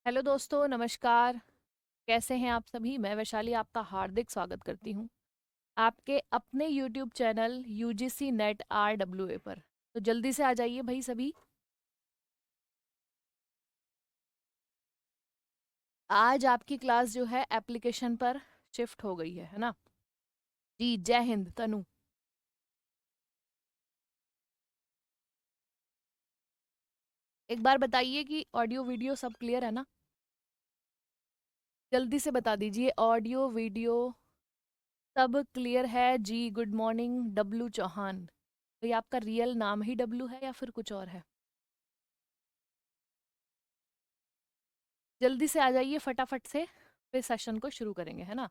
Hello दोस्तों, नमस्कार। कैसे हैं आप सभी? मैं वैशाली आपका हार्दिक स्वागत करती हूँ आपके अपने YouTube channel UGC net RWA पर। तो जल्दी से आ जाइए भाई सभी। आज आपकी क्लास जो है एप्लीकेशन पर शिफ्ट हो गई है ना? जी, जय हिंद तनु। एक बार बताइए कि ऑडियो वीडियो सब क्लियर है ना? जल्दी से बता दीजिए, ऑडियो वीडियो सब क्लियर है जी। Good morning W Chauhan. तो ये आपका रियल नाम ही डब्लू है या फिर कुछ और है? जल्दी से आ जाइए फटाफट से, फिर सेशन को शुरू करेंगे, है ना?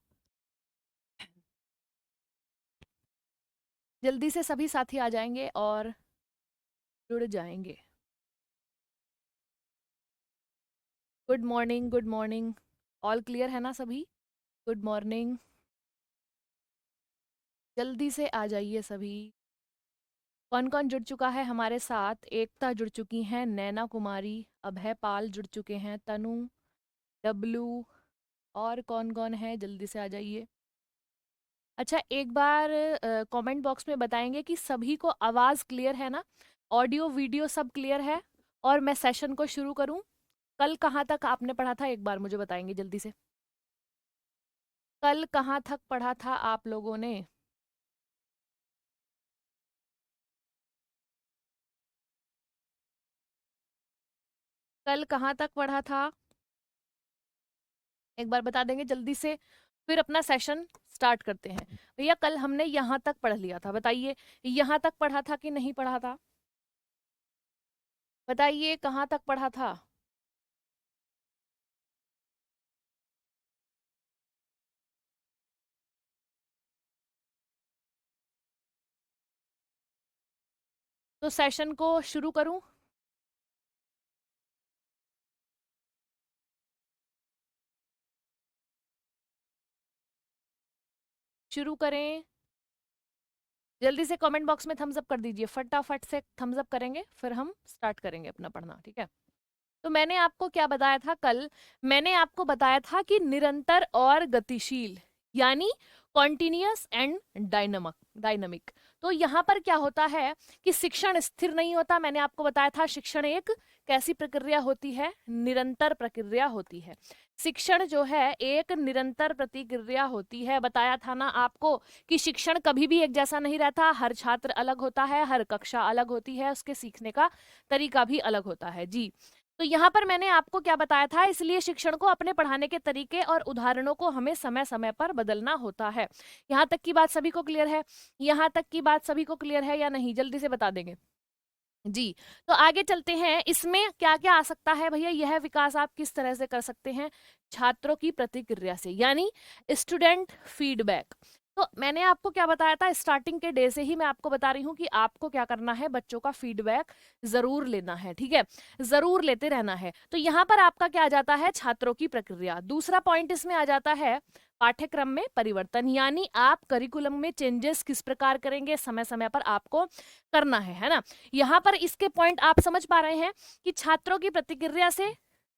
जल्दी से सभी साथी आ जाएंगे और जुड़ जाएंगे। Good morning, good morning. All clear है ना सभी? Good morning. जल्दी से आ जाइए सभी। कौन कौन जुड़ चुका है हमारे साथ? एकता जुड़ चुकी हैं, नैना कुमारी, अभय पाल जुड़ चुके हैं, तनु, डब्लू। और कौन कौन है? जल्दी से आ जाइए। अच्छा, एक बार कमेंट बॉक्स में बताएंगे कि सभी को आवाज़ क्लियर है ना? ऑडियो वीडियो सब क्लियर है? और मैं सेशन को शुरू करूं? कल कहाँ तक आपने पढ़ा था, एक बार मुझे बताएंगे जल्दी से। कल कहाँ तक पढ़ा था आप लोगों ने? कल कहाँ तक पढ़ा था? एक बार बता देंगे जल्दी से, फिर अपना सेशन स्टार्ट करते हैं। भैया कल हमने यहाँ तक पढ़ लिया था, बताइए यहाँ तक पढ़ा था कि नहीं पढ़ा था? बताइए कहाँ तक पढ़ा था? तो सेशन को शुरू करूं? शुरू करें? जल्दी से कमेंट बॉक्स में थम्स अप कर दीजिए, फटाफट से थम्स अप करेंगे फिर हम स्टार्ट करेंगे अपना पढ़ना, ठीक है? तो मैंने आपको क्या बताया था कल? मैंने आपको बताया था कि निरंतर और गतिशील, यानी कॉन्टिन्यूअस एंड डायनामिक डायनामिक। तो यहाँ पर क्या होता है कि शिक्षण स्थिर नहीं होता। मैंने आपको बताया था शिक्षण एक कैसी प्रक्रिया होती है? निरंतर प्रक्रिया होती है। शिक्षण जो है एक निरंतर प्रतिक्रिया होती है। बताया था ना आपको कि शिक्षण कभी भी एक जैसा नहीं रहता, हर छात्र अलग होता है, हर कक्षा अलग होती है, उसके सीखने का तरीका भी अलग होता है जी। तो यहाँ पर मैंने आपको क्या बताया था? इसलिए शिक्षण को अपने पढ़ाने के तरीके और उदाहरणों को हमें समय समय पर बदलना होता है। यहाँ तक की बात सभी को क्लियर है? यहाँ तक की बात सभी को क्लियर है या नहीं? जल्दी से बता देंगे जी। तो आगे चलते हैं, इसमें क्या क्या आ सकता है भैया? यह विकास आप किस तरह से कर सकते हैं? छात्रों की प्रतिक्रिया से, यानी स्टूडेंट फीडबैक। तो मैंने आपको क्या बताया था? स्टार्टिंग के डे से ही मैं आपको बता रही हूँ कि आपको क्या करना है, बच्चों का फीडबैक जरूर लेना है, ठीक है? जरूर लेते रहना है। तो यहाँ पर आपका क्या आ जाता है? छात्रों की प्रक्रिया। दूसरा पॉइंट इसमें आ जाता है पाठ्यक्रम में परिवर्तन, यानी आप करिकुलम में चेंजेस किस प्रकार करेंगे, समय समय पर आपको करना है ना? यहाँ पर इसके पॉइंट आप समझ पा रहे हैं कि छात्रों की प्रतिक्रिया से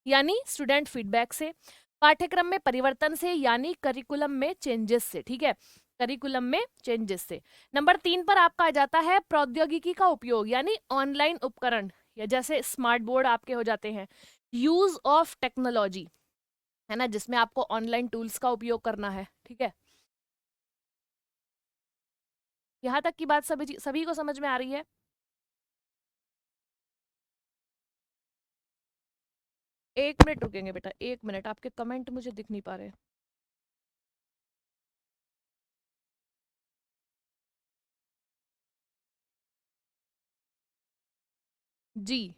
यानी स्टूडेंट फीडबैक से, पाठ्यक्रम में परिवर्तन से यानी करिकुलम में चेंजेस से, ठीक है? करिकुलम में चेंजेस से। नंबर 3 पर आपका आ जाता है प्रौद्योगिकी का उपयोग, यानी ऑनलाइन उपकरण या जैसे स्मार्ट बोर्ड आपके हो जाते हैं, यूज ऑफ टेक्नोलॉजी, है ना, जिसमें आपको ऑनलाइन टूल्स का उपयोग करना है, ठीक है? यहाँ तक की बात सभी सभी को समझ में आ रही है? 1 मिनट रुकेंगे बेटा, 1 मिनट, आपके कमेंट मुझे दिख नहीं पा रहे। जी,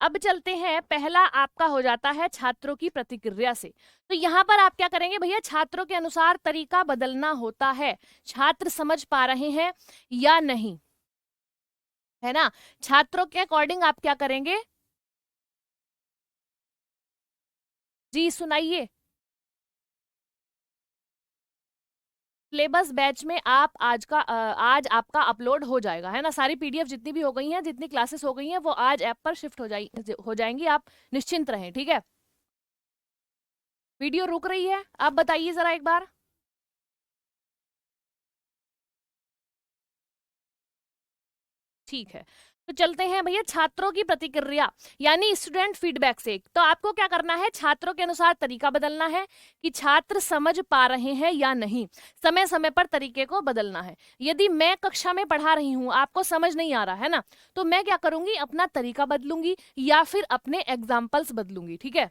अब चलते हैं, पहला आपका हो जाता है छात्रों की प्रतिक्रिया से। तो यहाँ पर आप क्या करेंगे भैया? छात्रों के अनुसार तरीका बदलना होता है। छात्र समझ पा रहे हैं या नहीं, है ना? छात्रों के अकॉर्डिंग आप क्या करेंगे? जी सुनाइए। सिलेबस बैच में आप आज आपका अपलोड हो जाएगा, है ना? सारी पीडीएफ जितनी भी हो गई हैं, जितनी क्लासेस हो गई हैं, वो आज ऐप पर शिफ्ट हो जाएंगी। आप निश्चिंत रहें, ठीक है? वीडियो रुक रही है, आप बताइए जरा एक बार। ठीक है, तो चलते हैं भैया छात्रों की प्रतिक्रिया यानी स्टूडेंट फीडबैक से। तो आपको क्या करना है, छात्रों के अनुसार तरीका बदलना है कि छात्र समझ पा रहे हैं या नहीं, समय समय पर तरीके को बदलना है। यदि मैं कक्षा में पढ़ा रही हूं, आपको समझ नहीं आ रहा है ना, तो मैं क्या करूंगी, अपना तरीका बदलूंगी या फिर अपने एग्जाम्पल्स बदलूंगी। ठीक है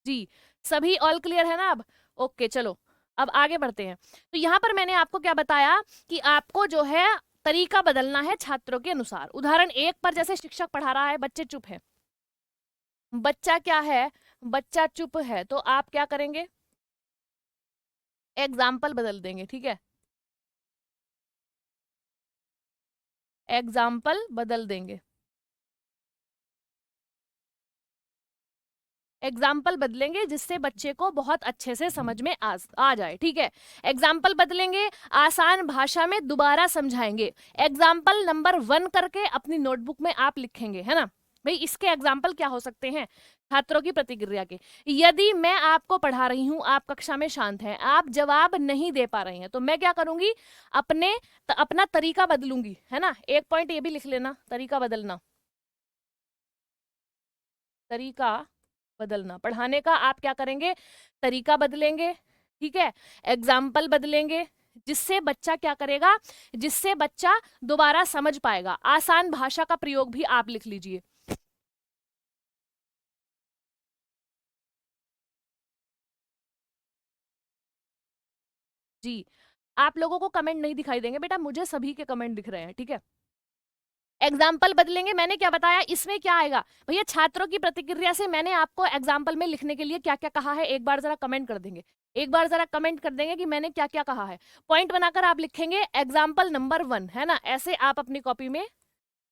जी, सभी ऑल क्लियर है ना अब? ओके चलो, अब आगे बढ़ते हैं। तो यहां पर मैंने आपको क्या बताया कि आपको जो है तरीका बदलना है छात्रों के अनुसार। उदाहरण एक पर जैसे शिक्षक पढ़ा रहा है, बच्चे चुप है, बच्चा क्या है, बच्चा चुप है, तो आप क्या करेंगे, एग्जाम्पल बदल देंगे। ठीक है, एग्जाम्पल बदल देंगे, एग्जाम्पल बदलेंगे जिससे बच्चे को बहुत अच्छे से समझ में आ जाए। ठीक है, एग्जाम्पल बदलेंगे, आसान भाषा में दोबारा समझाएंगे। एग्जाम्पल नंबर 1 करके अपनी नोटबुक में आप लिखेंगे, है ना भाई। इसके एग्जाम्पल क्या हो सकते हैं, छात्रों की प्रतिक्रिया के। यदि मैं आपको पढ़ा रही हूं, आप कक्षा में शांत हैं, आप जवाब नहीं दे पा रहे हैं, तो मैं क्या करूंगी, अपना तरीका बदलूंगी, है ना। एक पॉइंट ये भी लिख लेना, तरीका बदलना, तरीका बदलना पढ़ाने का। आप क्या करेंगे, तरीका बदलेंगे। ठीक है, एग्जाम्पल बदलेंगे जिससे बच्चा क्या करेगा, जिससे बच्चा दोबारा समझ पाएगा। आसान भाषा का प्रयोग भी आप लिख लीजिए। जी, आप लोगों को कमेंट नहीं दिखाई देंगे बेटा, मुझे सभी के कमेंट दिख रहे हैं। ठीक है, एग्जाम्पल बदलेंगे, मैंने क्या बताया, इसमें क्या आएगा भैया, छात्रों की प्रतिक्रिया से मैंने आपको एग्जाम्पल में लिखने के लिए क्या क्या कहा है, एक बार जरा कमेंट कर देंगे, एक बार जरा कमेंट कर देंगे कि मैंने क्या क्या कहा है। पॉइंट बनाकर आप लिखेंगे एग्जाम्पल नंबर 1, है ना, ऐसे आप अपनी कॉपी में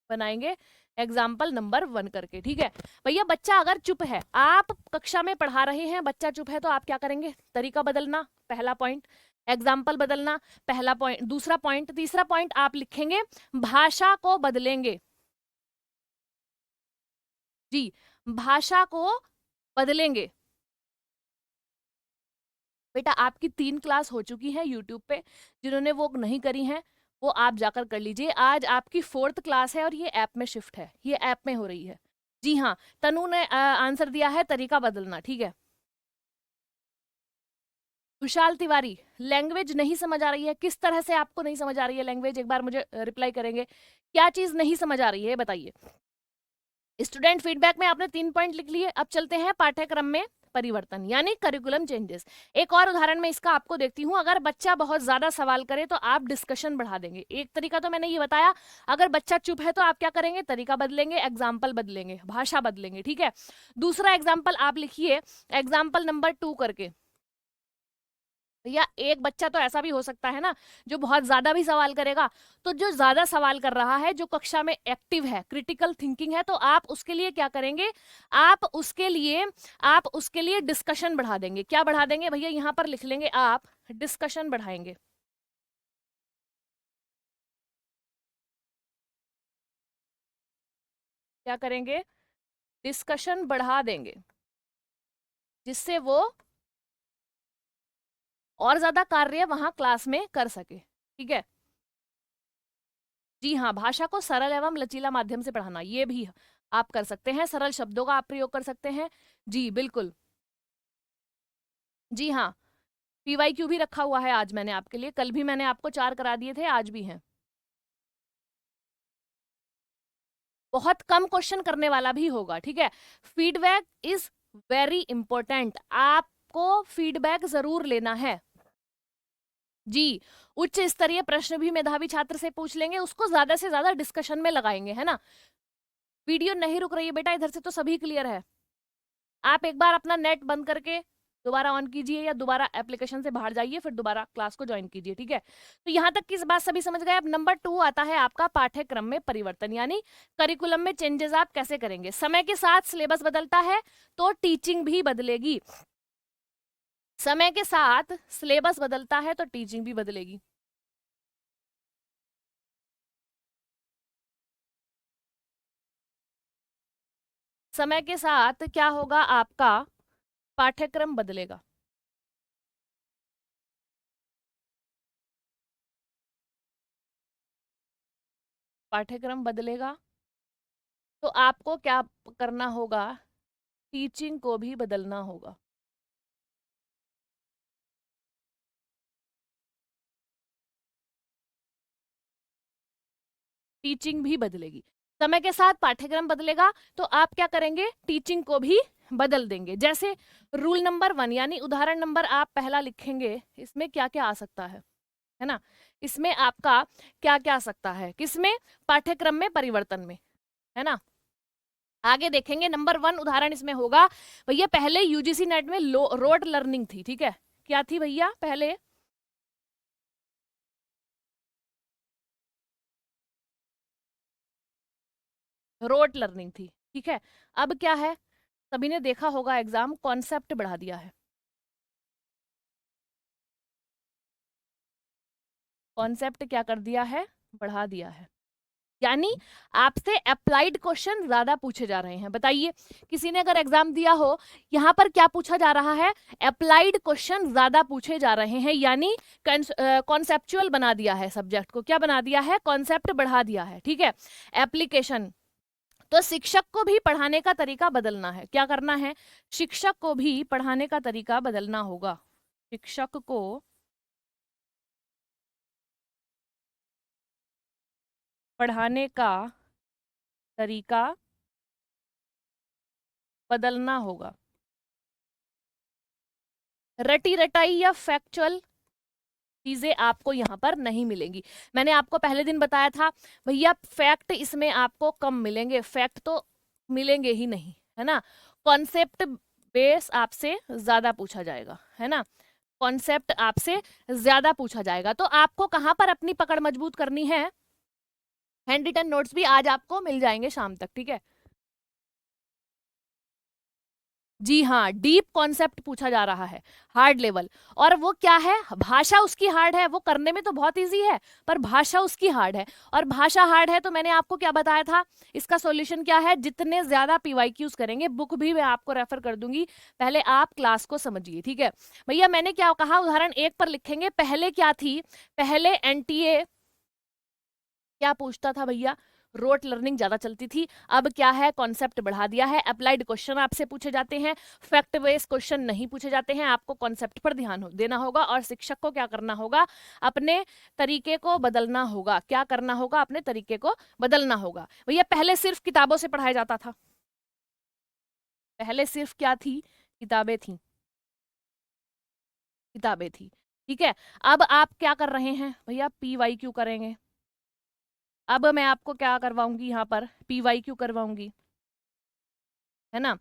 बनाएंगे एग्जाम्पल नंबर 1 करके। ठीक है भैया, बच्चा अगर चुप है, आप कक्षा में पढ़ा रहे हैं, बच्चा चुप है, तो आप क्या करेंगे, तरीका बदलना, पहला पॉइंट, एग्जाम्पल बदलना, पहला पॉइंट, दूसरा पॉइंट, तीसरा पॉइंट आप लिखेंगे भाषा को बदलेंगे। जी, भाषा को बदलेंगे। बेटा आपकी 3 क्लास हो चुकी है यूट्यूब पे, जिन्होंने वो नहीं करी हैं वो आप जाकर कर लीजिए। आज आपकी 4th क्लास है और ये ऐप में शिफ्ट है, ये ऐप में हो रही है। जी हाँ, तनु ने आंसर दिया है तरीका बदलना। ठीक है, विशाल तिवारी, लैंग्वेज नहीं समझ आ रही है, किस तरह से आपको नहीं समझ आ रही है लैंग्वेज, एक बार मुझे रिप्लाई करेंगे, क्या चीज नहीं समझ आ रही है बताइए। स्टूडेंट फीडबैक में आपने 3 पॉइंट लिख लिए। अब चलते हैं पाठ्यक्रम में परिवर्तन यानी करिकुलम चेंजेस। एक और उदाहरण में इसका आपको देखती हूं, अगर बच्चा बहुत ज्यादा सवाल करे तो आप डिस्कशन बढ़ा देंगे। एक तरीका तो मैंने ये बताया, अगर बच्चा चुप है तो आप क्या करेंगे, तरीका बदलेंगे, एग्जाम्पल बदलेंगे, भाषा बदलेंगे। ठीक है, दूसरा एग्जाम्पल आप लिखिए, एग्जाम्पल नंबर 2 करके। या एक बच्चा तो ऐसा भी हो सकता है ना जो बहुत ज्यादा भी सवाल करेगा, तो जो ज्यादा सवाल कर रहा है, जो कक्षा में एक्टिव है, क्रिटिकल थिंकिंग है, तो आप उसके लिए क्या करेंगे, आप उसके लिए डिस्कशन बढ़ा देंगे। क्या बढ़ा देंगे भैया, यहां पर लिख लेंगे आप, डिस्कशन बढ़ाएंगे। क्या करेंगे, डिस्कशन बढ़ा देंगे जिससे वो और ज्यादा कार्य वहां क्लास में कर सके। ठीक है, जी हाँ, भाषा को सरल एवं लचीला माध्यम से पढ़ाना, ये भी आप कर सकते हैं, सरल शब्दों का आप प्रयोग कर सकते हैं। जी बिल्कुल, जी हाँ, पीवाईक्यू भी रखा हुआ है आज मैंने आपके लिए, कल भी मैंने आपको 4 करा दिए थे, आज भी हैं। बहुत कम क्वेश्चन करने वाला भी होगा। ठीक है, फीडबैक इज वेरी इंपॉर्टेंट, आपको फीडबैक जरूर लेना है। जी, उच्च स्तरीय प्रश्न भी मेधावी छात्र से पूछ लेंगे, उसको ज्यादा से ज्यादा डिस्कशन में लगाएंगे, है ना। वीडियो नहीं रुक रही है बेटा, इधर से तो सभी क्लियर है। आप एक बार अपना नेट बंद करके दोबारा ऑन कीजिए या दोबारा एप्लीकेशन से बाहर जाइए, फिर दोबारा क्लास को ज्वाइन कीजिए। ठीक है, तो यहां तक की बात सभी समझ गए। अब नंबर 2 आता है आपका पाठ्यक्रम में परिवर्तन यानी करिकुलम में चेंजेस आप कैसे करेंगे। समय के साथ सिलेबस बदलता है तो टीचिंग भी बदलेगी, समय के साथ सिलेबस बदलता है तो टीचिंग भी बदलेगी। समय के साथ क्या होगा, आपका पाठ्यक्रम बदलेगा। पाठ्यक्रम बदलेगा तो आपको क्या करना होगा, टीचिंग को भी बदलना होगा। टीचिंग भी बदलेगी। समय के साथ पाठ्यक्रम बदलेगा तो आप क्या करेंगे, टीचिंग को भी बदल देंगे। जैसे रूल नंबर 1 यानी उदाहरण नंबर आप पहला लिखेंगे, इसमें क्या क्या आ सकता है ना, इसमें आपका क्या क्या आ सकता है, किसमें, पाठ्यक्रम में परिवर्तन में, है ना। आगे देखेंगे नंबर 1 उदाहरण इसमें होगा, भैया पहले यूजीसी नेट में रोट लर्निंग थी, ठीक है, क्या थी भैया पहले, रोट लर्निंग थी, ठीक है। अब क्या है, सभी ने देखा होगा एग्जाम, कॉन्सेप्ट बढ़ा दिया है। कॉन्सेप्ट क्या कर दिया है, बढ़ा दिया है। यानी आपसे अप्लाइड क्वेश्चन ज्यादा पूछे जा रहे हैं। बताइए, किसी ने अगर एग्जाम दिया हो, यहां पर क्या पूछा जा रहा है, अप्लाइड क्वेश्चन ज्यादा पूछे जा रहे हैं, यानी कॉन्सेप्चुअल बना दिया है सब्जेक्ट को, क्या बना दिया है, कॉन्सेप्ट बढ़ा दिया है, ठीक है, एप्लीकेशन। तो शिक्षक को भी पढ़ाने का तरीका बदलना है, क्या करना है, शिक्षक को भी पढ़ाने का तरीका बदलना होगा। शिक्षक को पढ़ाने का तरीका बदलना होगा। रटी रटाई या फैक्चुअल चीजें आपको यहाँ पर नहीं मिलेंगी। मैंने आपको पहले दिन बताया था भैया, फैक्ट इसमें आपको कम मिलेंगे, फैक्ट तो मिलेंगे ही नहीं, है ना। कॉन्सेप्ट बेस आपसे ज्यादा पूछा जाएगा, है ना, कॉन्सेप्ट आपसे ज्यादा पूछा जाएगा। तो आपको कहाँ पर अपनी पकड़ मजबूत करनी है, हैंड रिटन नोट्स भी आज आपको मिल जाएंगे शाम तक, ठीक है। जी हाँ, डीप कॉन्सेप्ट पूछा जा रहा है, हार्ड लेवल। और वो क्या है, भाषा उसकी हार्ड है, वो करने में तो बहुत इजी है, पर भाषा उसकी हार्ड है। और भाषा हार्ड है तो मैंने आपको क्या बताया था, इसका सॉल्यूशन क्या है, जितने ज्यादा पीवाईक्यूज करेंगे, बुक भी मैं आपको रेफर कर दूंगी, पहले आप क्लास को समझिए, ठीक है भैया। मैंने क्या कहा, उदाहरण 1 पर लिखेंगे, पहले क्या थी, पहले एनटीए क्या पूछता था भैया, रोट लर्निंग ज्यादा चलती थी। अब क्या है, कॉन्सेप्ट बढ़ा दिया है, अप्लाइड क्वेश्चन आपसे पूछे जाते हैं, फैक्ट बेस्ड क्वेश्चन नहीं पूछे जाते हैं। आपको कॉन्सेप्ट पर ध्यान देना होगा और शिक्षक को क्या करना होगा, अपने तरीके को बदलना होगा। क्या करना होगा, अपने तरीके को बदलना होगा। भैया पहले सिर्फ किताबों से पढ़ाया जाता था, पहले सिर्फ क्या थी, किताबें थी, किताबें थी, ठीक है। अब आप क्या कर रहे हैं भैया, पीवाईक्यू करेंगे। अब मैं आपको क्या करवाऊंगी, यहाँ पर पीवाईक्यू करवाऊंगी, है ना,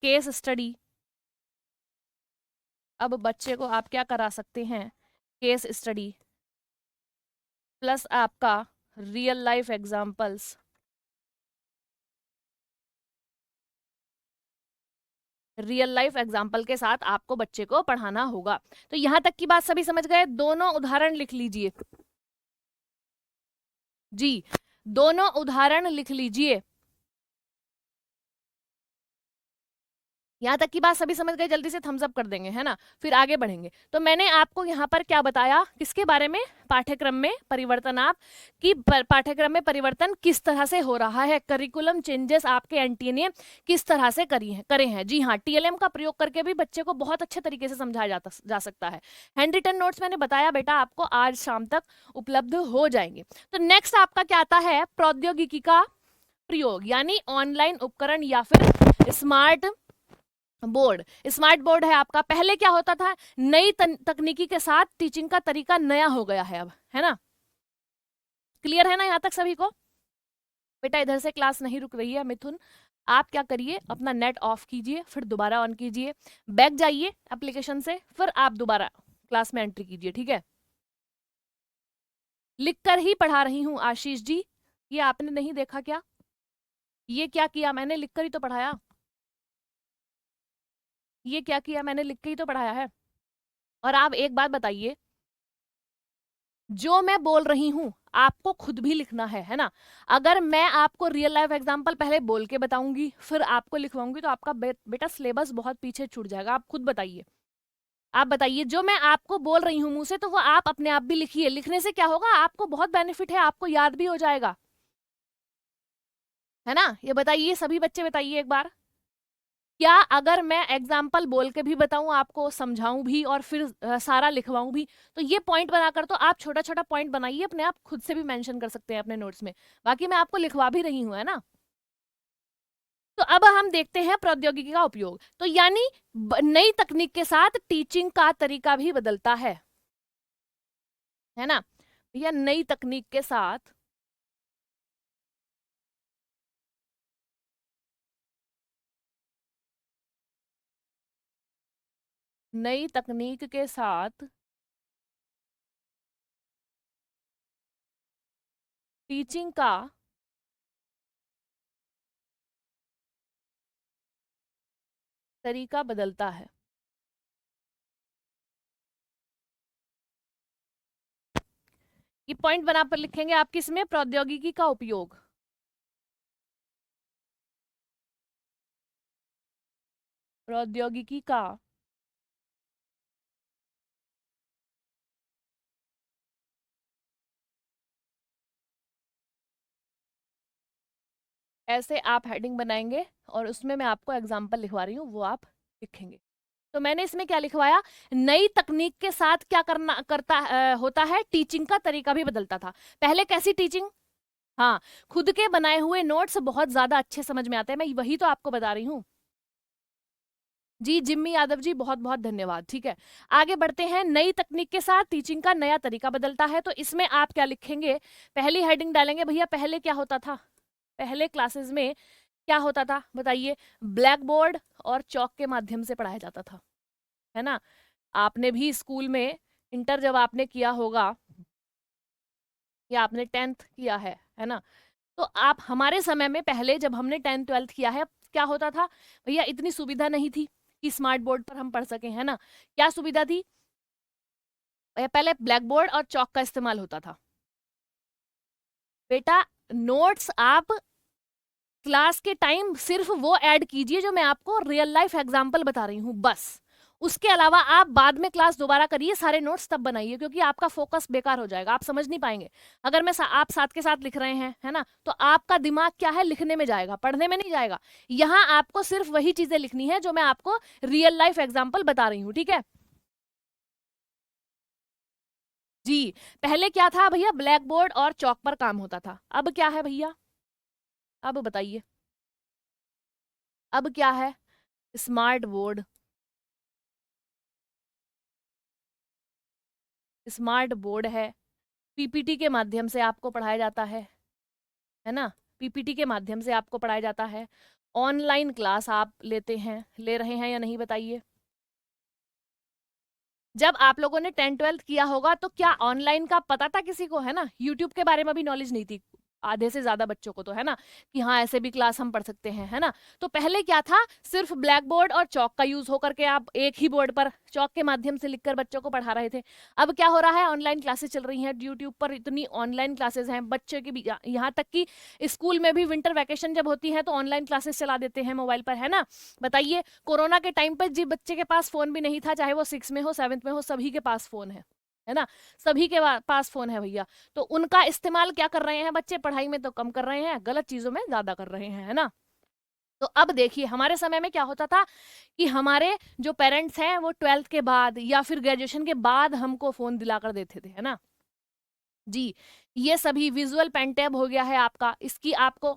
केस स्टडी। अब बच्चे को आप क्या करा सकते हैं, केस स्टडी प्लस आपका real life examples. Real life example के साथ आपको बच्चे को पढ़ाना होगा। तो यहां तक की बात सभी समझ गए, दोनों उदाहरण लिख लीजिए जी, दोनों उदाहरण लिख लीजिए। यहाँ तक की बात सभी समझ गए, जल्दी से थम्स अप कर देंगे, है ना, फिर आगे बढ़ेंगे। तो मैंने आपको यहाँ पर क्या बताया, किसके बारे में, पाठ्यक्रम में परिवर्तन, आप कि पाठ्यक्रम में परिवर्तन किस तरह से हो रहा है, करिकुलम चेंजेस आपके एनटीए ने किस तरह से करे हैं। जी हाँ, टीएलएम का प्रयोग करके भी बच्चे को बहुत अच्छे तरीके से समझाया जा सकता है। हैंड रिटन नोट्स मैंने बताया बेटा आपको आज शाम तक उपलब्ध हो जाएंगे। तो नेक्स्ट आपका क्या आता है, प्रौद्योगिकी का प्रयोग, यानी ऑनलाइन उपकरण या फिर स्मार्ट बोर्ड। स्मार्ट बोर्ड है आपका, पहले क्या होता था, नई तकनीकी के साथ टीचिंग का तरीका नया हो गया है अब, है ना। क्लियर है ना यहाँ तक सभी को। बेटा इधर से क्लास नहीं रुक रही है मिथुन, आप क्या करिए, अपना नेट ऑफ कीजिए, फिर दोबारा ऑन कीजिए, बैक जाइए एप्लीकेशन से, फिर आप दोबारा क्लास में एंट्री कीजिए, ठीक है। लिख कर ही पढ़ा रही हूँ आशीष जी, ये आपने नहीं देखा क्या, ये क्या किया मैंने, लिख कर ही तो पढ़ाया, ये क्या किया मैंने, लिख के ही तो पढ़ाया है। और आप एक बात बताइए, जो मैं बोल रही हूं आपको खुद भी लिखना है ना। अगर मैं आपको रियल लाइफ एग्जांपल पहले बोल के बताऊंगी फिर आपको लिखवाऊंगी तो आपका बेटा सिलेबस बहुत पीछे छूट जाएगा। आप खुद बताइए, आप बताइए, जो मैं आपको बोल रही हूं मुंह से तो वो आप अपने आप भी लिखिए। लिखने से क्या होगा, आपको बहुत बेनिफिट है, आपको याद भी हो जाएगा, है ना। ये बताइए सभी बच्चे, बताइए एक बार, क्या अगर मैं एग्जाम्पल बोल के भी बताऊं आपको, समझाऊं भी और फिर सारा लिखवाऊं भी, तो ये पॉइंट बनाकर तो आप छोटा छोटा पॉइंट बनाइए अपने आप, खुद से भी मेंशन कर सकते हैं अपने नोट्स में, बाकी मैं आपको लिखवा भी रही हूं, है ना। तो अब हम देखते हैं प्रौद्योगिकी का उपयोग। तो यानी नई तकनीक के साथ टीचिंग का तरीका भी बदलता है ना भैया। नई तकनीक के साथ नई तकनीक के साथ टीचिंग का तरीका बदलता है। ये पॉइंट बना पर लिखेंगे आप किसमें, प्रौद्योगिकी का उपयोग। प्रौद्योगिकी का ऐसे आप हेडिंग बनाएंगे और उसमें मैं आपको एग्जाम्पल लिखवा रही हूँ वो आप लिखेंगे। तो मैंने इसमें क्या लिखवाया, नई तकनीक के साथ क्या होता है, टीचिंग का तरीका भी बदलता था। पहले कैसी टीचिंग, हाँ, खुद के बनाए हुए नोट्स बहुत ज्यादा अच्छे समझ में आते हैं, मैं वही तो आपको बता रही हूँ। जी जिम्मी यादव जी, बहुत बहुत धन्यवाद। ठीक है, आगे बढ़ते हैं। नई तकनीक के साथ टीचिंग का नया तरीका बदलता है, तो इसमें आप क्या लिखेंगे, पहली हेडिंग डालेंगे भैया, पहले क्या होता था, पहले क्लासेस में क्या होता था बताइए, ब्लैक बोर्ड और चौक के माध्यम से पढ़ाया जाता था, है ना। आपने भी स्कूल में इंटर जब आपने किया होगा या आपने 10th किया है ना, तो आप, हमारे समय में पहले जब हमने 10th 12th किया है, क्या होता था भैया, इतनी सुविधा नहीं थी कि स्मार्ट बोर्ड पर हम पढ़ सके, है ना। क्या सुविधा थी, पहले ब्लैक बोर्ड और चौक का इस्तेमाल होता था। बेटा नोट्स आप क्लास के टाइम सिर्फ वो ऐड कीजिए जो मैं आपको रियल लाइफ एग्जांपल बता रही हूँ, बस। उसके अलावा आप बाद में क्लास दोबारा करिए, सारे नोट्स तब बनाइए, क्योंकि आपका फोकस बेकार हो जाएगा, आप समझ नहीं पाएंगे। अगर आप साथ के साथ लिख रहे हैं, है ना, तो आपका दिमाग क्या है, लिखने में जाएगा, पढ़ने में नहीं जाएगा। यहाँ आपको सिर्फ वही चीजें लिखनी है जो मैं आपको रियल लाइफ एग्जाम्पल बता रही हूँ, ठीक है जी। पहले क्या था भैया, ब्लैक बोर्ड और चौक पर काम होता था, अब क्या है भैया, अब बताइए, अब क्या है, स्मार्ट बोर्ड, स्मार्ट बोर्ड है, पीपीटी के माध्यम से आपको पढ़ाया जाता है ना, पीपीटी के माध्यम से आपको पढ़ाया जाता है। ऑनलाइन क्लास आप ले रहे हैं या नहीं बताइए। जब आप लोगों ने 10th 12th किया होगा तो क्या ऑनलाइन का पता था किसी को, है ना, यूट्यूब के बारे में भी नॉलेज नहीं थी आधे से ज्यादा बच्चों को, तो है ना, कि हाँ ऐसे भी क्लास हम पढ़ सकते हैं, है ना। तो पहले क्या था, सिर्फ ब्लैक बोर्ड और चौक का यूज होकर के आप एक ही बोर्ड पर चौक के माध्यम से लिखकर बच्चों को पढ़ा रहे थे। अब क्या हो रहा है, ऑनलाइन क्लासेस चल रही हैं यूट्यूब पर, इतनी ऑनलाइन क्लासेस हैं बच्चे की भी, यहाँ तक कि स्कूल में भी विंटर वैकेशन जब होती है तो ऑनलाइन क्लासेस चला देते हैं मोबाइल पर, है ना। बताइए, कोरोना के टाइम पर जिस बच्चे के पास फोन भी नहीं था, चाहे वो 6 में हो 7th में हो, सभी के पास फोन है ना, सभी के पास फोन है भैया। तो उनका इस्तेमाल क्या कर रहे हैं बच्चे, पढ़ाई में तो कम कर रहे हैं, गलत चीजों में ज्यादा कर रहे हैं, है ना। तो अब देखिए, हमारे समय में क्या होता था कि हमारे जो पेरेंट्स हैं वो 12th के बाद या फिर ग्रेजुएशन के बाद हमको फोन दिलाकर देते थे, है ना जी। ये सभी विजुअल पेन टैब हो गया है आपका, इसकी आपको,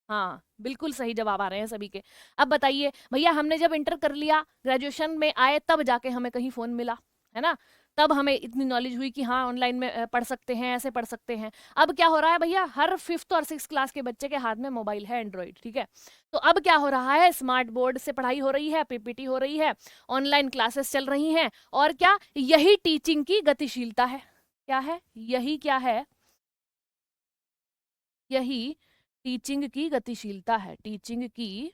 हाँ बिल्कुल सही जवाब आ रहे हैं सभी के। अब बताइए भैया, हमने जब इंटर कर लिया, ग्रेजुएशन में आए, तब जाके हमें कहीं फोन मिला, है ना, तब हमें इतनी नॉलेज हुई कि हाँ ऑनलाइन में पढ़ सकते हैं, ऐसे पढ़ सकते हैं। अब क्या हो रहा है भैया, हर 5th और 6th क्लास के बच्चे के हाथ में मोबाइल है, एंड्रॉइड, ठीक है। तो अब क्या हो रहा है, स्मार्ट बोर्ड से पढ़ाई हो रही है, पीपीटी हो रही है, ऑनलाइन क्लासेस चल रही हैं, और क्या, यही टीचिंग की गतिशीलता है। क्या है, यही क्या है, यही टीचिंग की गतिशीलता है, टीचिंग की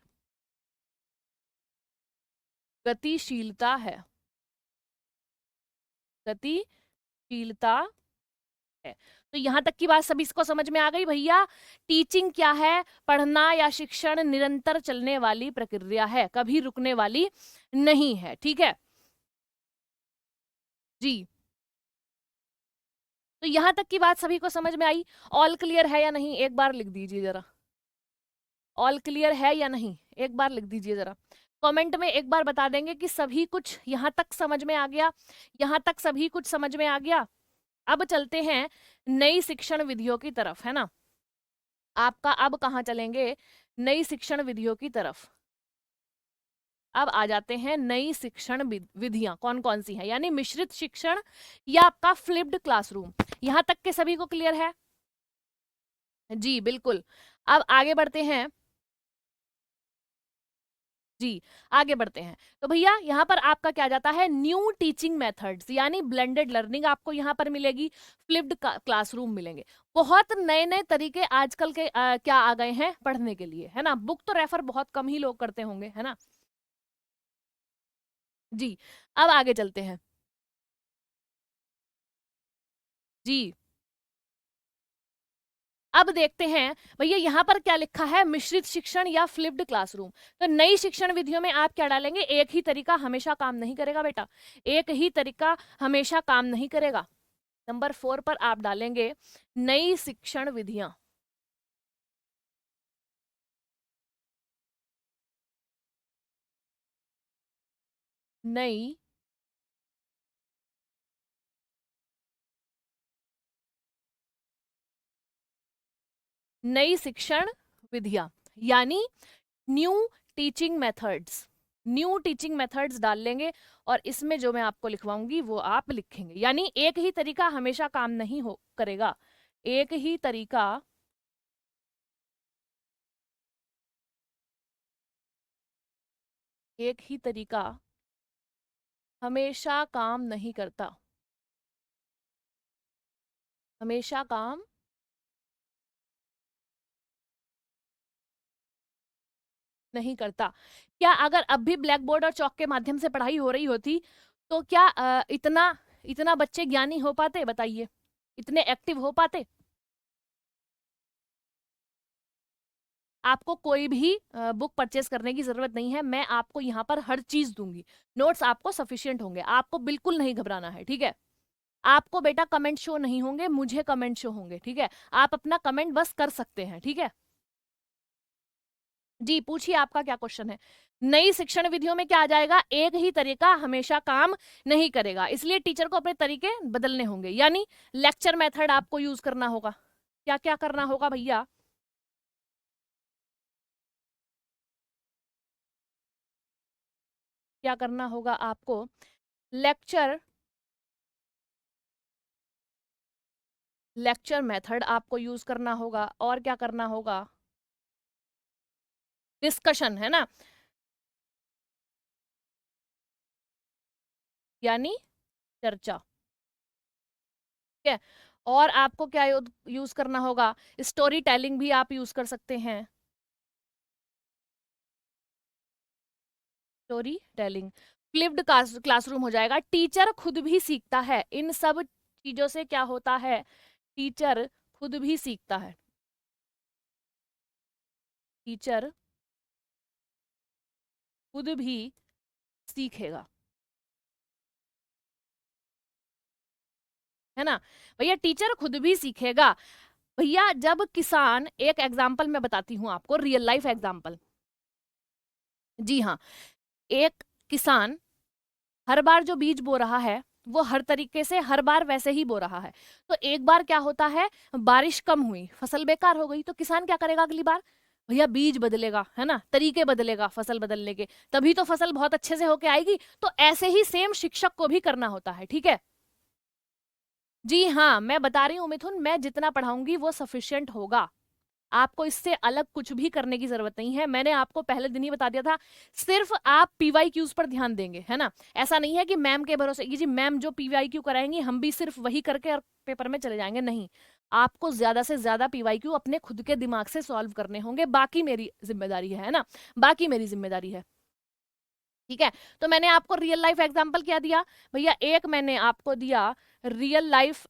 गतिशीलता है, गतिशीलता है। तो यहां तक की बात सभी को समझ में आ गई भैया। टीचिंग क्या है? पढ़ना या शिक्षण निरंतर चलने वाली प्रक्रिया है, कभी रुकने वाली नहीं है। ठीक है जी। तो यहां तक की बात सभी को समझ में आई? ऑल क्लियर है या नहीं, एक बार लिख दीजिए जरा। ऑल क्लियर है या नहीं, एक बार लिख दीजिए जरा। कमेंट में एक बार बता देंगे कि सभी कुछ यहां तक समझ में आ गया। यहां तक सभी कुछ समझ में आ गया। अब चलते हैं नई शिक्षण विधियों की तरफ, है ना। आपका अब कहाँ चलेंगे? नई शिक्षण विधियों की तरफ। अब आ जाते हैं नई शिक्षण विधियां कौन कौन सी हैं, यानी मिश्रित शिक्षण या आपका फ्लिप्ड क्लासरूम। यहां तक के सभी को क्लियर है? जी बिल्कुल। अब आगे बढ़ते हैं जी, आगे बढ़ते हैं। तो भैया यहाँ पर आपका क्या जाता है? न्यू टीचिंग मेथड्स, यानी ब्लेंडेड लर्निंग आपको यहाँ पर मिलेगी, फ्लिप्ड क्लासरूम मिलेंगे। बहुत नए नए तरीके आजकल के क्या आ गए हैं पढ़ने के लिए, है ना। बुक तो रेफर बहुत कम ही लोग करते होंगे, है ना जी। अब आगे चलते हैं जी। अब देखते हैं भैया यहाँ पर क्या लिखा है, मिश्रित शिक्षण या फ्लिप्ड क्लासरूम। तो नई शिक्षण विधियों में आप क्या डालेंगे? एक ही तरीका हमेशा काम नहीं करेगा बेटा, एक ही तरीका हमेशा काम नहीं करेगा। नंबर 4 पर आप डालेंगे नई शिक्षण विधियां। नई नई शिक्षण विधियां, यानी new teaching methods. New teaching methods डाल लेंगे और इसमें जो मैं आपको लिखवाऊंगी वो आप लिखेंगे। यानी एक ही तरीका हमेशा काम नहीं हो करेगा, एक ही तरीका एक ही तरीका हमेशा काम नहीं करता, हमेशा काम नहीं करता। क्या अगर अब भी ब्लैक बोर्ड और चौक के माध्यम से पढ़ाई हो रही होती तो क्या इतना इतना बच्चे ज्ञानी हो पाते? बताइए, इतने एक्टिव हो पाते? आपको कोई भी बुक परचेस करने की जरूरत नहीं है, मैं आपको यहाँ पर हर चीज दूंगी। नोट्स आपको सफिशिएंट होंगे, आपको बिल्कुल नहीं घबराना है, ठीक है। आपको बेटा कमेंट शो नहीं होंगे, मुझे कमेंट शो होंगे, ठीक है। आप अपना कमेंट बस कर सकते हैं, ठीक है जी। पूछिए आपका क्या क्वेश्चन है। नई शिक्षण विधियों में क्या आ जाएगा? एक ही तरीका हमेशा काम नहीं करेगा, इसलिए टीचर को अपने तरीके बदलने होंगे, यानी लेक्चर मेथड आपको यूज करना होगा। क्या क्या करना होगा भैया? क्या करना होगा आपको? लेक्चर लेक्चर मेथड आपको यूज करना होगा, और क्या करना होगा? डिस्कशन, है ना, यानी चर्चा, ठीक है। और आपको क्या यूज करना होगा? स्टोरी टेलिंग भी आप यूज कर सकते हैं, स्टोरी टेलिंग। फ्लिप्ड क्लासरूम हो जाएगा। टीचर खुद भी सीखता है, इन सब चीजों से क्या होता है? टीचर खुद भी सीखता है, टीचर खुद भी सीखेगा, है ना भैया। टीचर खुद भी सीखेगा भैया। जब किसान, एक एग्जाम्पल मैं बताती हूँ आपको, रियल लाइफ एग्जाम्पल। जी हाँ, एक किसान हर बार जो बीज बो रहा है वो हर तरीके से हर बार वैसे ही बो रहा है। तो एक बार क्या होता है, बारिश कम हुई, फसल बेकार हो गई, तो किसान क्या करेगा अगली बार? भैया बीज बदलेगा, है ना, तरीके बदलेगा फसल बदलने के, तभी तो फसल बहुत अच्छे से होके आएगी। तो ऐसे ही सेम शिक्षक को भी करना होता है, ठीक है जी। हाँ, मैं बता रही हूँ मिथुन, मैं जितना पढ़ाऊंगी वो सफिशियंट होगा, आपको इससे अलग कुछ भी करने की जरूरत नहीं है। मैंने आपको पहले दिन ही बता दिया था, सिर्फ आप पीवाईक्यूज पर ध्यान देंगे, है ना। ऐसा नहीं है कि मैम के भरोसे ये जी मैम जो पीवाईक्यू कराएंगी हम भी सिर्फ वही करके और पेपर में चले जाएंगे, नहीं। आपको ज्यादा से ज्यादा पीवाईक्यू अपने खुद के दिमाग से सॉल्व करने होंगे, बाकी मेरी जिम्मेदारी है ना, बाकी मेरी जिम्मेदारी है, ठीक है। तो मैंने आपको रियल लाइफ एग्जाम्पल क्या दिया भैया? एक मैंने आपको दिया रियल लाइफ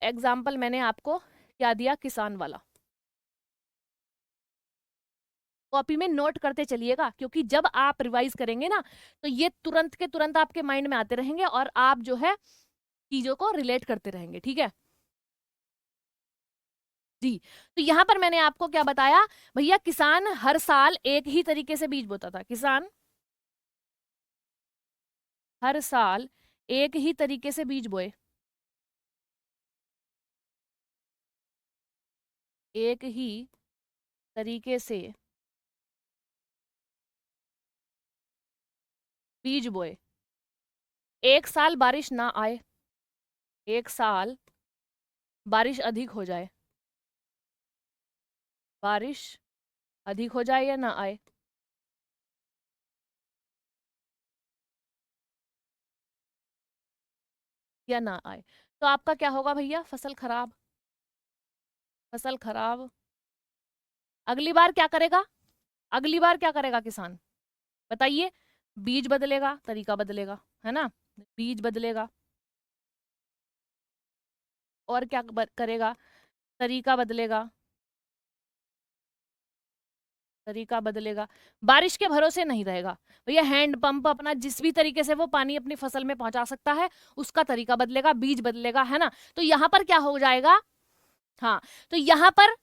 एग्जाम्पल मैंने आपको क्या दिया, किसान वाला। कॉपी में नोट करते चलिएगा, क्योंकि जब आप रिवाइज करेंगे ना तो ये तुरंत के तुरंत आपके माइंड में आते रहेंगे और आप जो है चीजों को रिलेट करते रहेंगे, ठीक है जी। तो यहां पर मैंने आपको क्या बताया भैया, किसान हर साल एक ही तरीके से बीज बोता था। किसान हर साल एक ही तरीके से बीज बोए, एक ही तरीके से बीज बोए। एक साल बारिश ना आए, एक साल बारिश अधिक हो जाए, बारिश अधिक हो जाए या ना आए, या ना आए, तो आपका क्या होगा भैया, फसल खराब। फसल खराब। अगली बार क्या करेगा, अगली बार क्या करेगा किसान, बताइए। बीज बदलेगा, तरीका बदलेगा, है ना, बीज बदलेगा। और क्या करेगा, तरीका बदलेगा, तरीका बदलेगा। बारिश के भरोसे नहीं रहेगा भैया, हैंड पंप अपना जिस भी तरीके से वो पानी अपनी फसल में पहुंचा सकता है उसका तरीका बदलेगा, बीज बदलेगा, है ना। तो यहां पर क्या हो जाएगा, हाँ, तो यहां पर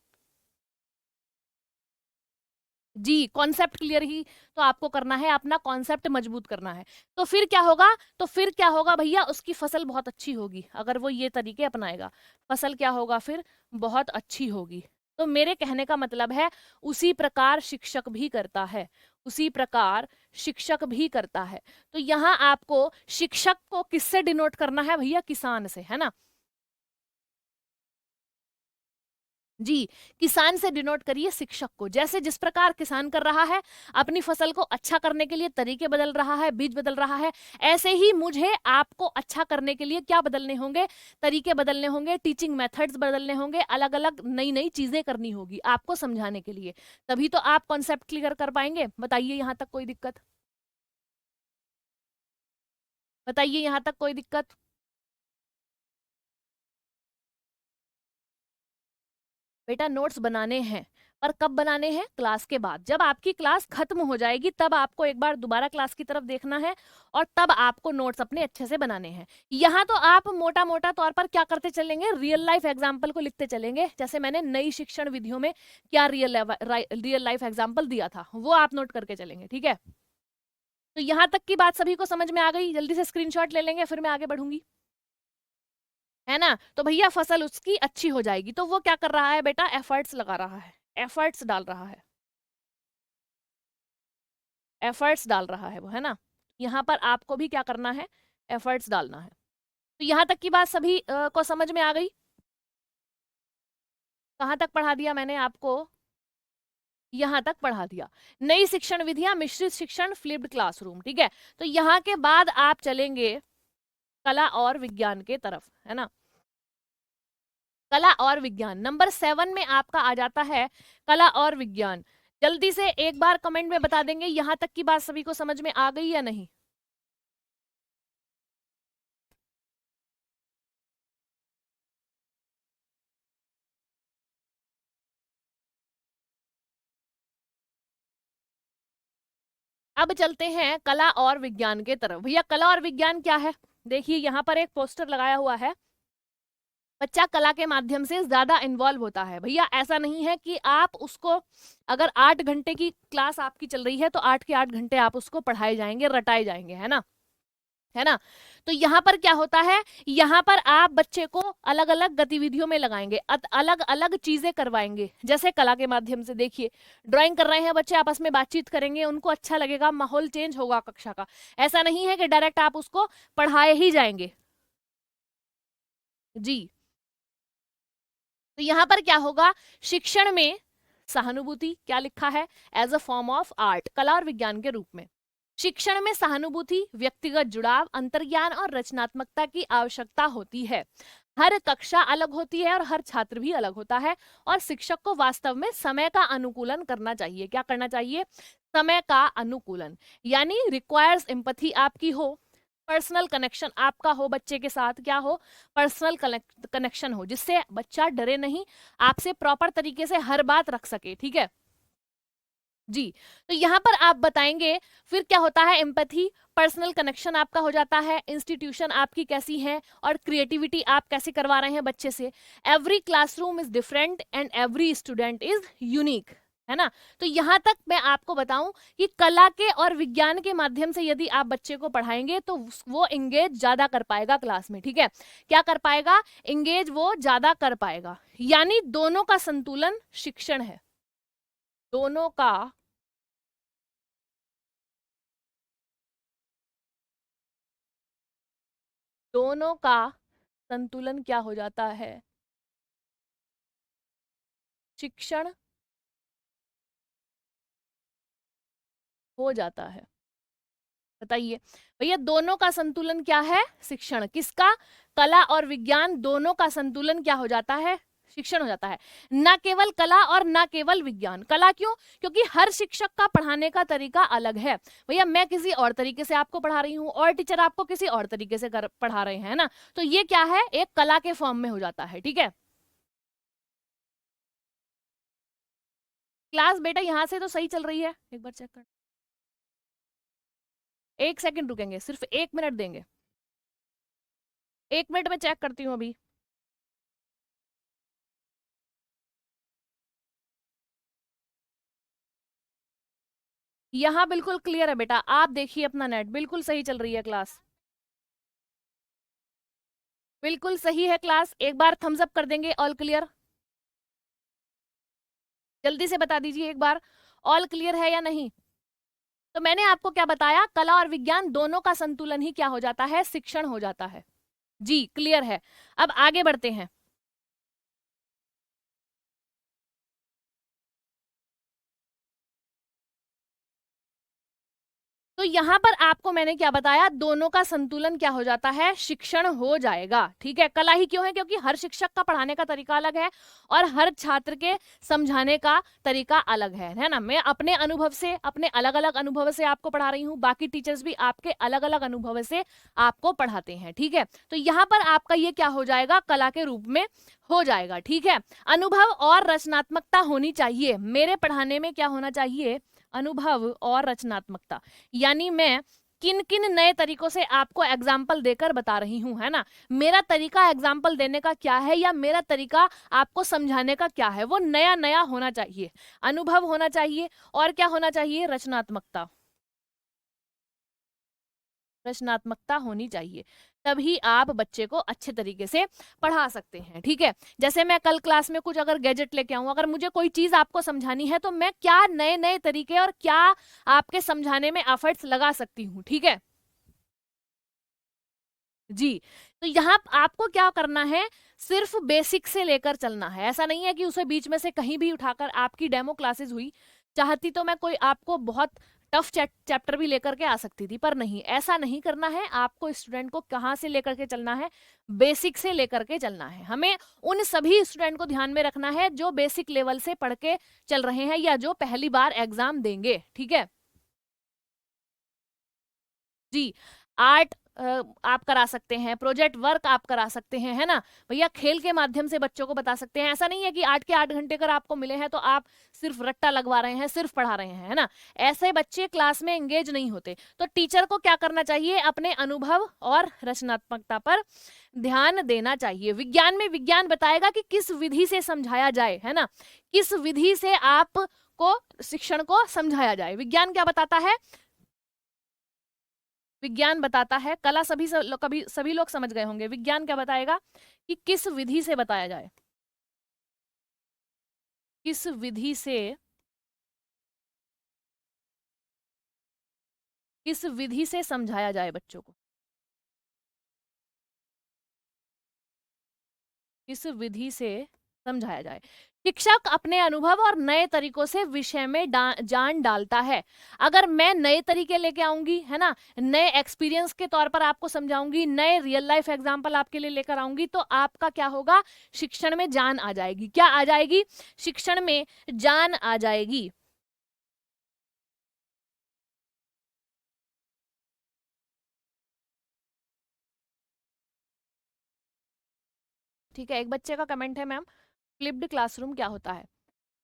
जी कॉन्सेप्ट क्लियर ही तो आपको करना है, अपना कॉन्सेप्ट मजबूत करना है। तो फिर क्या होगा, तो फिर क्या होगा भैया, उसकी फसल बहुत अच्छी होगी अगर वो ये तरीके अपनाएगा। फसल क्या होगा फिर, बहुत अच्छी होगी। तो मेरे कहने का मतलब है उसी प्रकार शिक्षक भी करता है, उसी प्रकार शिक्षक भी करता है। तो यहां आपको शिक्षक को किससे डिनोट करना है भैया, किसान से, है ना जी। किसान से डिनोट करिए शिक्षक को, जैसे जिस प्रकार किसान कर रहा है अपनी फसल को अच्छा करने के लिए तरीके बदल रहा है, बीज बदल रहा है, ऐसे ही मुझे आपको अच्छा करने के लिए क्या बदलने होंगे, तरीके बदलने होंगे, टीचिंग मेथड्स बदलने होंगे, अलग अलग नई नई चीजें करनी होगी आपको समझाने के लिए, तभी तो आप कॉन्सेप्ट क्लियर कर पाएंगे। बताइए यहां तक कोई दिक्कत, बताइए यहां तक कोई दिक्कत। बेटा नोट्स बनाने हैं, पर कब बनाने हैं, क्लास के बाद, जब आपकी क्लास खत्म हो जाएगी तब आपको एक बार दोबारा क्लास की तरफ देखना है और तब आपको नोट्स अपने अच्छे से बनाने हैं। यहाँ तो आप मोटा मोटा तौर पर क्या करते चलेंगे, रियल लाइफ एग्जाम्पल को लिखते चलेंगे, जैसे मैंने नई शिक्षण विधियों में क्या रियल लाइफ एग्जाम्पल दिया था वो आप नोट करके चलेंगे, ठीक है। तो यहाँ तक की बात सभी को समझ में आ गई, जल्दी से स्क्रीनशॉट ले लेंगे फिर मैं आगे बढ़ूंगी, है ना। तो भैया फसल उसकी अच्छी हो जाएगी, तो वो क्या कर रहा है बेटा, एफर्ट्स लगा रहा है, एफर्ट्स डाल रहा है, एफर्ट्स डाल रहा है वो, है ना। यहाँ पर आपको भी क्या करना है, एफर्ट्स डालना है। तो यहाँ तक की बात सभी को समझ में आ गई। कहाँ तक पढ़ा दिया मैंने आपको, यहाँ तक पढ़ा दिया। नई शिक्षण विधियां, मिश्रित शिक्षण, फ्लिप्ड क्लासरूम, ठीक है। तो यहाँ के बाद आप चलेंगे कला और विज्ञान के तरफ, है ना। कला और विज्ञान नंबर 7 में आपका आ जाता है कला और विज्ञान। जल्दी से एक बार कमेंट में बता देंगे यहां तक की बात सभी को समझ में आ गई या नहीं। अब चलते हैं कला और विज्ञान के तरफ। भैया कला और विज्ञान क्या है, देखिए यहाँ पर एक पोस्टर लगाया हुआ है, बच्चा कला के माध्यम से ज्यादा इन्वॉल्व होता है। भैया ऐसा नहीं है कि आप उसको, अगर 8 घंटे की क्लास आपकी चल रही है तो 8 के 8 घंटे आप उसको पढ़ाए जाएंगे, रटाए जाएंगे, है ना, है ना। तो यहाँ पर क्या होता है, यहाँ पर आप बच्चे को अलग अलग गतिविधियों में लगाएंगे, अलग अलग चीजें करवाएंगे। जैसे कला के माध्यम से देखिए ड्राइंग कर रहे हैं बच्चे, आपस में बातचीत करेंगे, उनको अच्छा लगेगा, माहौल चेंज होगा कक्षा का। ऐसा नहीं है कि डायरेक्ट आप उसको पढ़ाए ही जाएंगे जी। तो यहाँ पर क्या होगा, शिक्षण में सहानुभूति क्या लिखा है, as a form of art, कला और विज्ञान के रूप में। शिक्षण में सहानुभूति, व्यक्तिगत जुड़ाव, अंतर्ज्ञान और रचनात्मकता की आवश्यकता होती है। हर कक्षा अलग होती है और हर छात्र भी अलग होता है, और शिक्षक को वास्तव में समय का अनुकूलन करना चाहिए। क्या करना चाहिए, समय का अनुकूलन, यानी रिक्वायर्स एम्पैथी आपकी हो, पर्सनल कनेक्शन आपका हो बच्चे के साथ, क्या हो, पर्सनल कनेक्शन हो, जिससे बच्चा डरे नहीं, आपसे प्रॉपर तरीके से हर बात रख सके, ठीक है जी। तो यहाँ पर आप बताएंगे फिर क्या होता है, एम्पैथी, पर्सनल कनेक्शन आपका हो जाता है, इंस्टीट्यूशन आपकी कैसी है, और क्रिएटिविटी आप कैसे करवा रहे हैं बच्चे से। Every classroom is different and every student is unique, है ना। तो यहाँ तक मैं आपको बताऊं कि कला के और विज्ञान के माध्यम से यदि आप बच्चे को पढ़ाएंगे तो वो एंगेज ज्यादा कर पाएगा क्लास में, ठीक है। क्या कर पाएगा, एंगेज वो ज्यादा कर पाएगा, यानी दोनों का संतुलन शिक्षण है, दोनों का दोनों का संतुलन क्या हो जाता है, शिक्षण हो जाता है। बताइए भैया, दोनों का संतुलन क्या है, शिक्षण, किसका, कला और विज्ञान दोनों का संतुलन क्या हो जाता है, शिक्षण हो जाता है। ना केवल कला और ना केवल विज्ञान, कला क्यों, क्योंकि हर शिक्षक का पढ़ाने का तरीका अलग है। भैया मैं किसी और तरीके से आपको पढ़ा रही हूँ और टीचर आपको किसी और तरीके से पढ़ा रहे हैं ना, तो ये क्या है, एक कला के फॉर्म में हो जाता है, ठीक है। क्लास बेटा यहाँ से तो सही चल रही है, एक बार चेक कर, 1 सेकंड रुकेंगे, सिर्फ 1 मिनट देंगे, 1 मिनट में चेक करती हूँ अभी। यहाँ बिल्कुल क्लियर है बेटा, आप देखिए अपना नेट, बिल्कुल सही चल रही है क्लास, बिल्कुल सही है क्लास। एक बार थम्स अप कर देंगे, ऑल क्लियर, जल्दी से बता दीजिए एक बार, ऑल क्लियर है या नहीं। तो मैंने आपको क्या बताया, कला और विज्ञान दोनों का संतुलन ही क्या हो जाता है, शिक्षण हो जाता है। जी क्लियर है। अब आगे बढ़ते हैं। तो यहाँ पर आपको मैंने क्या बताया, दोनों का संतुलन क्या हो जाता है, शिक्षण हो जाएगा, ठीक है। कला ही क्यों है, क्योंकि हर शिक्षक का पढ़ाने का तरीका अलग है और हर छात्र के समझाने का तरीका अलग है ना। मैं अपने अनुभव से, अपने अलग अलग अनुभव से आपको पढ़ा रही हूँ, बाकी टीचर्स भी आपके अलग अलग अनुभव से आपको पढ़ाते हैं, ठीक है। तो यहाँ पर आपका ये क्या हो जाएगा, कला के रूप में हो जाएगा, ठीक है। अनुभव और रचनात्मकता होनी चाहिए, मेरे पढ़ाने में क्या होना चाहिए, अनुभव और रचनात्मकता, यानी मैं किन किन नए तरीकों से आपको एग्जाम्पल देकर बता रही हूं, है ना। मेरा तरीका एग्जाम्पल देने का क्या है, या मेरा तरीका आपको समझाने का क्या है, वो नया नया होना चाहिए, अनुभव होना चाहिए, और क्या होना चाहिए, रचनात्मकता, रचनात्मकता होनी चाहिए, तभी आप बच्चे को अच्छे तरीके से पढ़ा सकते हैं, ठीक है। जैसे मैं कल क्लास में कुछ अगर गैजेट लेके आऊं, अगर मुझे कोई चीज आपको समझानी है तो मैं क्या नए नए तरीके और क्या आपके समझाने में एफर्ट्स लगा सकती हूँ, ठीक है जी। तो यहाँ आपको क्या करना है, सिर्फ बेसिक से लेकर चलना है, ऐसा नहीं है कि उसे बीच में से कहीं भी उठाकर, आपकी डेमो क्लासेस हुई, चाहती तो मैं कोई आपको बहुत टफ चैप्टर भी लेकर के आ सकती थी, पर नहीं, ऐसा नहीं करना है। आपको स्टूडेंट को कहाँ से लेकर के चलना है, बेसिक से लेकर के चलना है। हमें उन सभी स्टूडेंट को ध्यान में रखना है जो बेसिक लेवल से पढ़ के चल रहे हैं या जो पहली बार एग्जाम देंगे, ठीक है जी। आर्ट आप करा सकते हैं, प्रोजेक्ट वर्क आप करा सकते हैं, है ना भैया। खेल के माध्यम से बच्चों को बता सकते हैं, ऐसा नहीं है कि 8 के 8 घंटे अगर आपको मिले हैं तो आप सिर्फ रट्टा लगवा रहे हैं, सिर्फ पढ़ा रहे हैं, है ना। ऐसे बच्चे क्लास में एंगेज नहीं होते। तो टीचर को क्या करना चाहिए, अपने अनुभव और रचनात्मकता पर ध्यान देना चाहिए। विज्ञान में विज्ञान बताएगा कि किस विधि से समझाया जाए, है ना, किस विधि से आप को शिक्षण को समझाया जाए। विज्ञान क्या बताता है, विज्ञान बताता है, कला कभी सभी लोग समझ गए होंगे, विज्ञान क्या बताएगा कि किस विधि से बताया जाए, किस विधि से, किस विधि से समझाया जाए बच्चों को, किस विधि से समझाया जाए। शिक्षक अपने अनुभव और नए तरीकों से विषय में जान डालता है। अगर मैं नए तरीके लेके आऊंगी, है ना, नए एक्सपीरियंस के तौर पर आपको समझाऊंगी, नए रियल लाइफ एग्जांपल आपके लिए लेकर आऊंगी, तो आपका क्या होगा, शिक्षण में जान आ जाएगी। क्या आ जाएगी, शिक्षण में जान आ जाएगी। ठीक है, एक बच्चे का कमेंट है, मैम फ्लिप्ड क्लासरूम क्या होता है?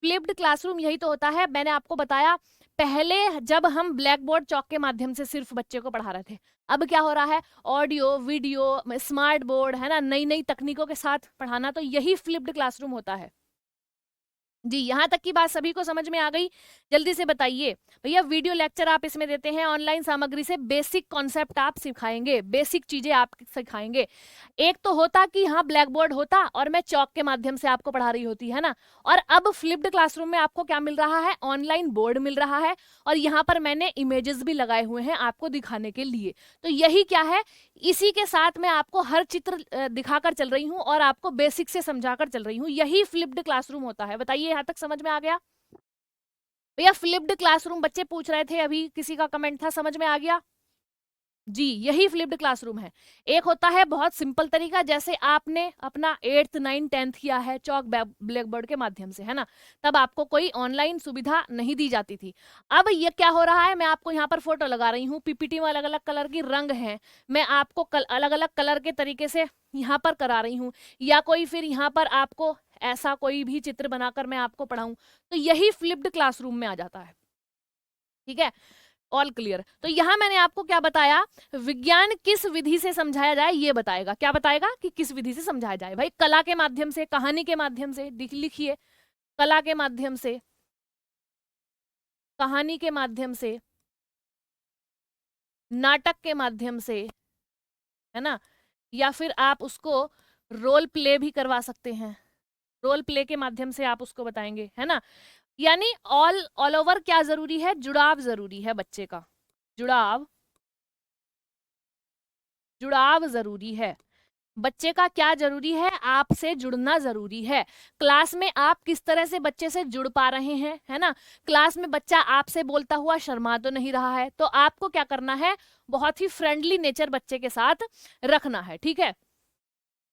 फ्लिप्ड क्लासरूम यही तो होता है, मैंने आपको बताया पहले जब हम ब्लैक बोर्ड चौक के माध्यम से सिर्फ बच्चे को पढ़ा रहे थे, अब क्या हो रहा है, ऑडियो वीडियो स्मार्ट बोर्ड है ना, नई नई तकनीकों के साथ पढ़ाना, तो यही फ्लिप्ड क्लासरूम होता है। जी, यहाँ तक की बात सभी को समझ में आ गई? जल्दी से बताइए भैया। वीडियो लेक्चर आप इसमें देते हैं, ऑनलाइन सामग्री से बेसिक कॉन्सेप्ट आप सिखाएंगे, बेसिक चीजें आप सिखाएंगे। एक तो होता कि हाँ ब्लैक बोर्ड होता और मैं चौक के माध्यम से आपको पढ़ा रही होती है ना, और अब फ्लिप्ड क्लासरूम में आपको क्या मिल रहा है, ऑनलाइन बोर्ड मिल रहा है, और यहाँ पर मैंने इमेजेस भी लगाए हुए हैं आपको दिखाने के लिए। तो यही क्या है, इसी के साथ मैं आपको हर चित्र दिखाकर चल रही हूँ और आपको बेसिक से समझाकर चल रही हूँ, यही फ्लिप्ड क्लासरूम होता है। बताइए यहाँ तक समझ में आ गया भैया? फ्लिप्ड क्लासरूम बच्चे पूछ रहे थे, अभी किसी का कमेंट था, समझ में आ गया? जी, यही फ्लिप्ड क्लासरूम है। एक होता है बहुत सिंपल तरीका, जैसे आपने अपना 8th 9th 10th किया है चौक ब्लैक बोर्ड के माध्यम से, है ना, तब आपको कोई ऑनलाइन सुविधा नहीं दी जाती थी। अब ये क्या हो रहा है, मैं आपको यहाँ पर फोटो लगा रही हूँ, पीपीटी में अलग अलग कलर की रंग हैं, मैं आपको अलग अलग कलर के तरीके से यहाँ पर करा रही हूँ, या कोई फिर यहाँ पर आपको ऐसा कोई भी चित्र बनाकर मैं आपको पढ़ाऊं, तो यही फ्लिप्ड क्लासरूम में आ जाता है। ठीक है, ऑल क्लियर? तो यहां मैंने आपको क्या बताया, विज्ञान किस विधि से समझाया जाए ये बताएगा। क्या बताएगा कि किस विधि से समझाया जाए? भाई कला के माध्यम से, कहानी के माध्यम से, लिखिए कला के माध्यम से, कहानी के माध्यम से, नाटक के माध्यम से, है ना, या फिर आप उसको रोल प्ले भी करवा सकते हैं, रोल प्ले के माध्यम से आप उसको बताएंगे, है ना। यानी ऑल ओवर क्या जरूरी है, जुड़ाव जरूरी है बच्चे का, जुड़ाव, जुड़ाव जरूरी है बच्चे का। क्या जरूरी है, आपसे जुड़ना जरूरी है। क्लास में आप किस तरह से बच्चे से जुड़ पा रहे हैं, है ना, क्लास में बच्चा आपसे बोलता हुआ शर्मा तो नहीं रहा है, तो आपको क्या करना है, बहुत ही फ्रेंडली नेचर बच्चे के साथ रखना है। ठीक है,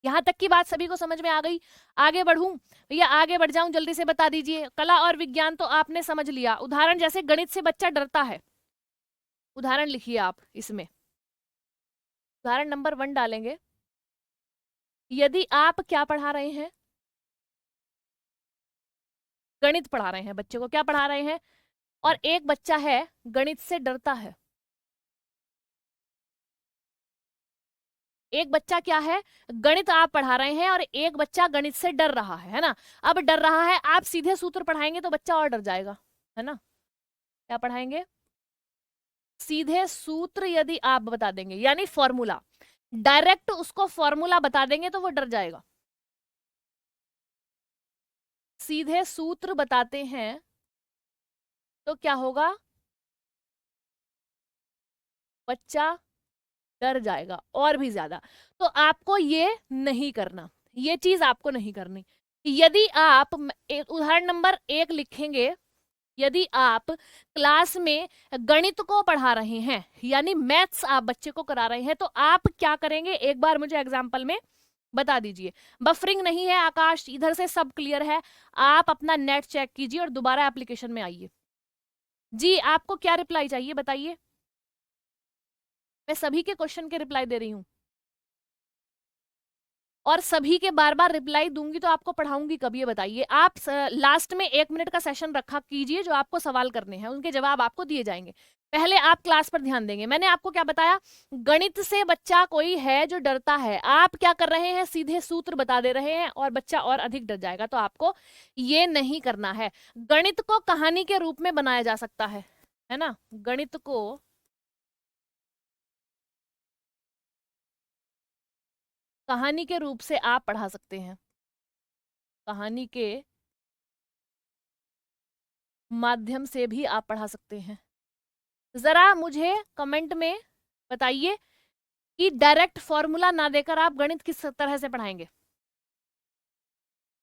यहां तक की बात सभी को समझ में आ गई? आगे बढ़ूं भैया, आगे बढ़ जाऊं, जल्दी से बता दीजिए। कला और विज्ञान तो आपने समझ लिया। उदाहरण जैसे गणित से बच्चा डरता है, उदाहरण लिखिए आप इसमें, उदाहरण नंबर 1 डालेंगे। यदि आप क्या पढ़ा रहे हैं, गणित पढ़ा रहे हैं, बच्चे को क्या पढ़ा रहे हैं, और एक बच्चा है गणित से डरता है, एक बच्चा क्या है, गणित आप पढ़ा रहे हैं और एक बच्चा गणित से डर रहा है ना। अब डर रहा है, आप सीधे सूत्र पढ़ाएंगे तो बच्चा और डर जाएगा, है ना। क्या पढ़ाएंगे, सीधे सूत्र यदि आप बता देंगे, यानी फॉर्मूला, डायरेक्ट उसको फॉर्मूला बता देंगे तो वो डर जाएगा। सीधे सूत्र बताते हैं तो क्या होगा, बच्चा डर जाएगा और भी ज्यादा। तो आपको ये नहीं करना, ये चीज आपको नहीं करनी। यदि आप उदाहरण नंबर 1 लिखेंगे, यदि आप क्लास में गणित को पढ़ा रहे हैं, यानी मैथ्स आप बच्चे को करा रहे हैं, तो आप क्या करेंगे, एक बार मुझे एग्जाम्पल में बता दीजिए। बफरिंग नहीं है आकाश, इधर से सब क्लियर है, आप अपना नेट चेक कीजिए और दोबारा एप्लीकेशन में आइए। जी, आपको क्या रिप्लाई चाहिए बताइए, मैं सभी के क्वेश्चन के रिप्लाई दे रही हूँ, और सभी के बार बार रिप्लाई दूंगी तो आपको पढ़ाऊंगी कब, ये बताइए आप। लास्ट में 1 मिनट का सेशन रखा कीजिए, जो आपको सवाल करने हैं उनके जवाब आपको दिए जाएंगे। पहले आप क्लास पर ध्यान देंगे। मैंने आपको क्या बताया, गणित से बच्चा कोई है जो डरता है, आप क्या कर रहे हैं, सीधे सूत्र बता दे रहे हैं और बच्चा और अधिक डर जाएगा, तो आपको ये नहीं करना है। गणित को कहानी के रूप में बनाया जा सकता है ना, गणित को कहानी के रूप से आप पढ़ा सकते हैं, कहानी के माध्यम से भी आप पढ़ा सकते हैं। जरा मुझे कमेंट में बताइए कि डायरेक्ट फॉर्मूला ना देकर आप गणित किस तरह से पढ़ाएंगे,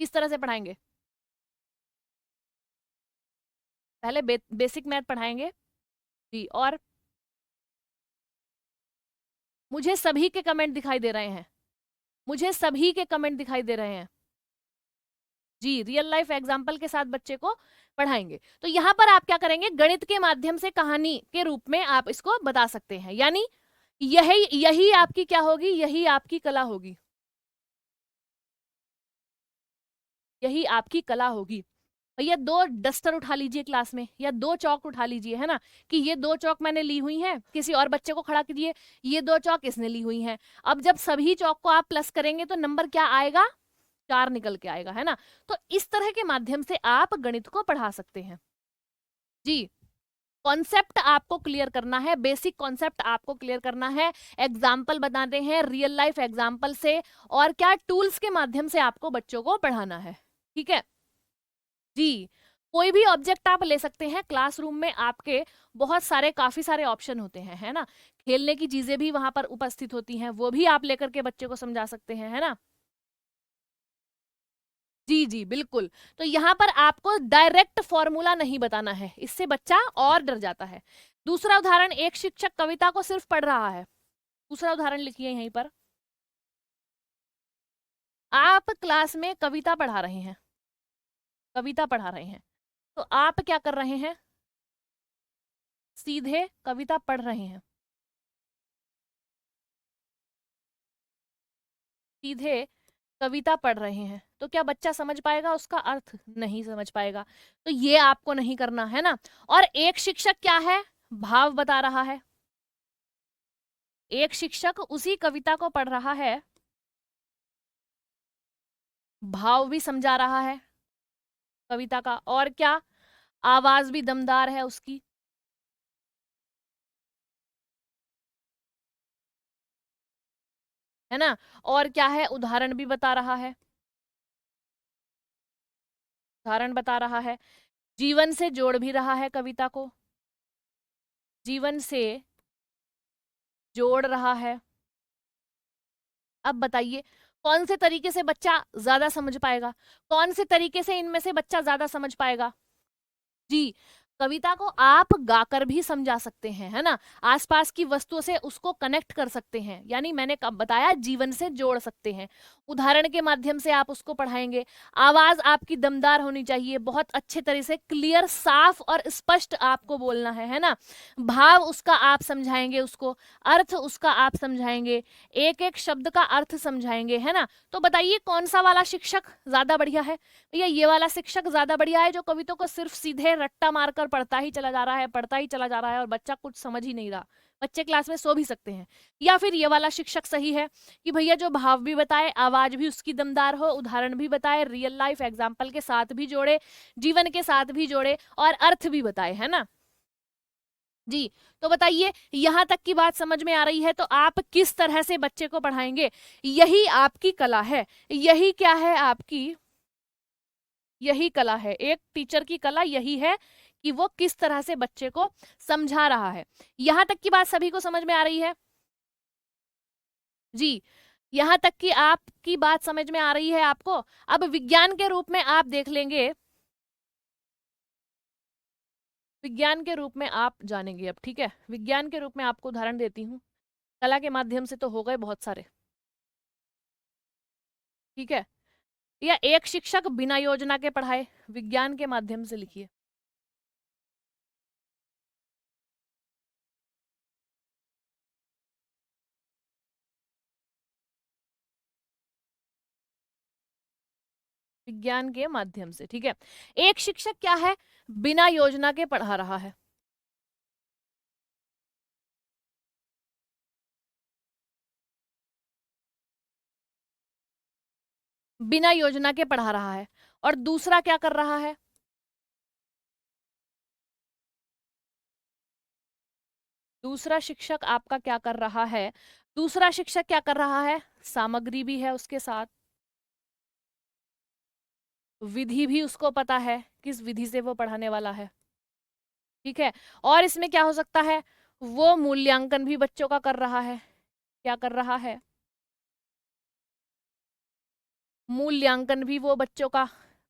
किस तरह से पढ़ाएंगे। पहले बेसिक मैथ पढ़ाएंगे जी, और मुझे सभी के कमेंट दिखाई दे रहे हैं, मुझे सभी के कमेंट दिखाई दे रहे हैं जी। रियल लाइफ एग्जाम्पल के साथ बच्चे को पढ़ाएंगे, तो यहां पर आप क्या करेंगे, गणित के माध्यम से कहानी के रूप में आप इसको बता सकते हैं, यानी यही यही आपकी क्या होगी, यही आपकी कला होगी। यही आपकी कला होगी। भैया 2 डस्टर उठा लीजिए क्लास में, या 2 चौक उठा लीजिए, है ना, कि ये 2 चौक मैंने ली हुई हैं, किसी और बच्चे को खड़ा कीजिए, ये 2 चौक इसने ली हुई हैं। अब जब सभी चौक को आप प्लस करेंगे तो नंबर क्या आएगा, 4 निकल के आएगा, है ना। तो इस तरह के माध्यम से आप गणित को पढ़ा सकते हैं जी। कॉन्सेप्ट आपको क्लियर करना है, बेसिक कॉन्सेप्ट आपको क्लियर करना है, एग्जाम्पल बताते हैं रियल लाइफ एग्जाम्पल से, और क्या टूल्स के माध्यम से आपको बच्चों को पढ़ाना है, ठीक है जी। कोई भी ऑब्जेक्ट आप ले सकते हैं, क्लासरूम में आपके बहुत सारे काफी सारे ऑप्शन होते हैं, है ना, खेलने की चीजें भी वहां पर उपस्थित होती हैं, वो भी आप लेकर के बच्चे को समझा सकते हैं, है ना। जी जी बिल्कुल। तो यहाँ पर आपको डायरेक्ट फॉर्मूला नहीं बताना है, इससे बच्चा और डर जाता है। दूसरा उदाहरण, एक शिक्षक कविता को सिर्फ पढ़ रहा है। दूसरा उदाहरण लिखिए यहीं पर, आप क्लास में कविता पढ़ा रहे हैं, कविता पढ़ा रहे हैं, तो आप क्या कर रहे हैं, सीधे कविता पढ़ रहे हैं, सीधे कविता पढ़ रहे हैं, तो क्या बच्चा समझ पाएगा उसका अर्थ, नहीं समझ पाएगा। तो ये आपको नहीं करना है ना। और एक शिक्षक क्या है, भाव बता रहा है, एक शिक्षक उसी कविता को पढ़ रहा है, भाव भी समझा रहा है कविता का, और क्या, आवाज भी दमदार है उसकी, है ना, और क्या है, उदाहरण भी बता रहा है, उदाहरण बता रहा है, जीवन से जोड़ भी रहा है कविता को, जीवन से जोड़ रहा है। अब बताइए कौन से तरीके से बच्चा ज्यादा समझ पाएगा, कौन से तरीके से इनमें से बच्चा ज्यादा समझ पाएगा जी। कविता को आप गाकर भी समझा सकते हैं, है ना, आसपास की वस्तुओं से उसको कनेक्ट कर सकते हैं, यानी मैंने कब बताया, जीवन से जोड़ सकते हैं, उदाहरण के माध्यम से आप उसको पढ़ाएंगे। आवाज आपकी दमदार होनी चाहिए, बहुत अच्छे तरह से क्लियर, साफ और स्पष्ट आपको बोलना है ना, भाव उसका आप समझाएंगे उसको, अर्थ उसका आप समझाएंगे, एक एक शब्द का अर्थ समझाएंगे, है ना। तो बताइए कौन सा वाला शिक्षक ज्यादा बढ़िया है, भैया ये वाला शिक्षक ज्यादा बढ़िया है, जो कविता को सिर्फ सीधे रट्टा मारकर पढ़ता ही चला जा रहा है, पढ़ता ही चला जा रहा है, और बच्चा कुछ समझ ही नहीं रहा, बच्चे क्लास में सो भी सकते हैं। या फिर ये वाला शिक्षक सही है कि भैया जो भाव भी बताए, आवाज भी उसकी दमदार हो, उदाहरण भी बताए, रियल लाइफ एग्जाम्पल के साथ भी जोड़े, जीवन के साथ भी जोड़े, और अर्थ भी बताए, है ना जी। तो बताइए यहां तक की बात समझ में आ रही है, तो आप किस तरह से बच्चे को पढ़ाएंगे, यही आपकी कला है, यही क्या है आपकी, यही कला है, एक टीचर की कला यही है कि वो किस तरह से बच्चे को समझा रहा है। यहां तक की बात सभी को समझ में आ रही है जी। यहां तक की आपकी बात समझ में आ रही है आपको। अब विज्ञान के रूप में आप देख लेंगे, विज्ञान के रूप में आप जानेंगे अब, ठीक है, विज्ञान के रूप में आपको उदाहरण देती हूँ, कला के माध्यम से तो हो गए बहुत सारे, ठीक है, या एक शिक्षक बिना योजना के पढ़ाए, विज्ञान के माध्यम से लिखिए, विज्ञान के माध्यम से, ठीक है। एक शिक्षक क्या है, बिना योजना के पढ़ा रहा है, बिना योजना के पढ़ा रहा है, और दूसरा क्या कर रहा है, दूसरा शिक्षक आपका क्या कर रहा है, दूसरा शिक्षक क्या कर रहा है, सामग्री भी है उसके साथ, विधि भी उसको पता है किस विधि से वो पढ़ाने वाला है, ठीक है। और इसमें क्या हो सकता है, वो मूल्यांकन भी बच्चों का कर रहा है, क्या कर रहा है, मूल्यांकन भी वो बच्चों का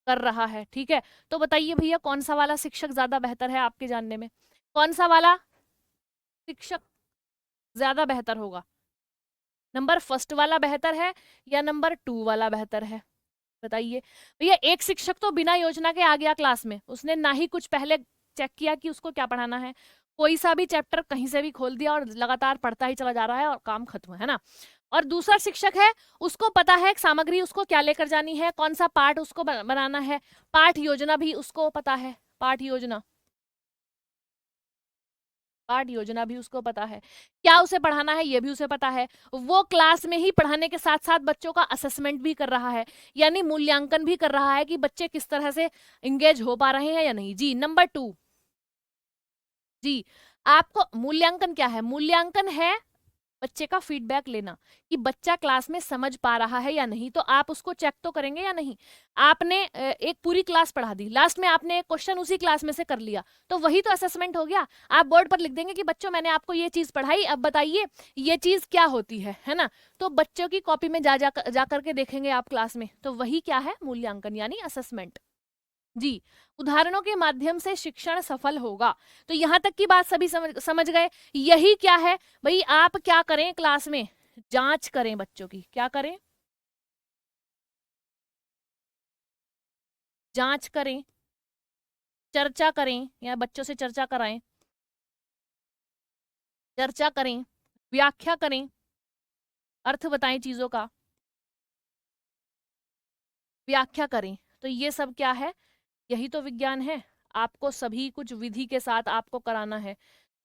कर रहा है, ठीक है। तो बताइए भैया कौन सा वाला शिक्षक ज्यादा बेहतर है आपके जानने में, कौन सा वाला शिक्षक ज्यादा बेहतर होगा, नंबर फर्स्ट वाला बेहतर है या नंबर 2 वाला बेहतर है, बताइए। भैया एक शिक्षक तो बिना योजना के आ गया क्लास में, उसने ना ही कुछ पहले चेक किया कि उसको क्या पढ़ाना है, कोई सा भी चैप्टर कहीं से भी खोल दिया और लगातार पढ़ता ही चला जा रहा है और काम खत्म, है ना। और दूसरा शिक्षक है, उसको पता है सामग्री उसको क्या लेकर जानी है, कौन सा पाठ उसको बनाना है, पाठ योजना भी उसको पता है, पाठ योजना भी उसको पता है, क्या उसे पढ़ाना है ये भी उसे पता है। वो क्लास में ही पढ़ाने के साथ साथ बच्चों का असेसमेंट भी कर रहा है, यानी मूल्यांकन भी कर रहा है कि बच्चे किस तरह से इंगेज हो पा रहे हैं या नहीं। जी नंबर 2, जी आपको मूल्यांकन क्या है, मूल्यांकन है बच्चे का फीडबैक लेना कि बच्चा क्लास में समझ पा रहा है या नहीं, तो आप उसको चेक तो करेंगे या नहीं। आपने एक पूरी क्लास पढ़ा दी, लास्ट में आपने एक क्वेश्चन उसी क्लास में से कर लिया, तो वही तो असेसमेंट हो गया। आप बोर्ड पर लिख देंगे कि बच्चों मैंने आपको ये चीज पढ़ाई, अब बताइए ये चीज क्या होती है ना। तो बच्चों की कॉपी में जा करके देखेंगे आप क्लास में, तो वही क्या है, मूल्यांकन यानी असेसमेंट। जी उदाहरणों के माध्यम से शिक्षण सफल होगा। तो यहां तक की बात सभी समझ गए। यही क्या है भाई, आप क्या करें क्लास में, जांच करें बच्चों की, क्या करें, जांच करें, चर्चा करें या बच्चों से चर्चा कराएं, चर्चा करें, व्याख्या करें, अर्थ बताएं चीजों का, व्याख्या करें। तो ये सब क्या है, यही तो विज्ञान है। आपको सभी कुछ विधि के साथ आपको कराना है,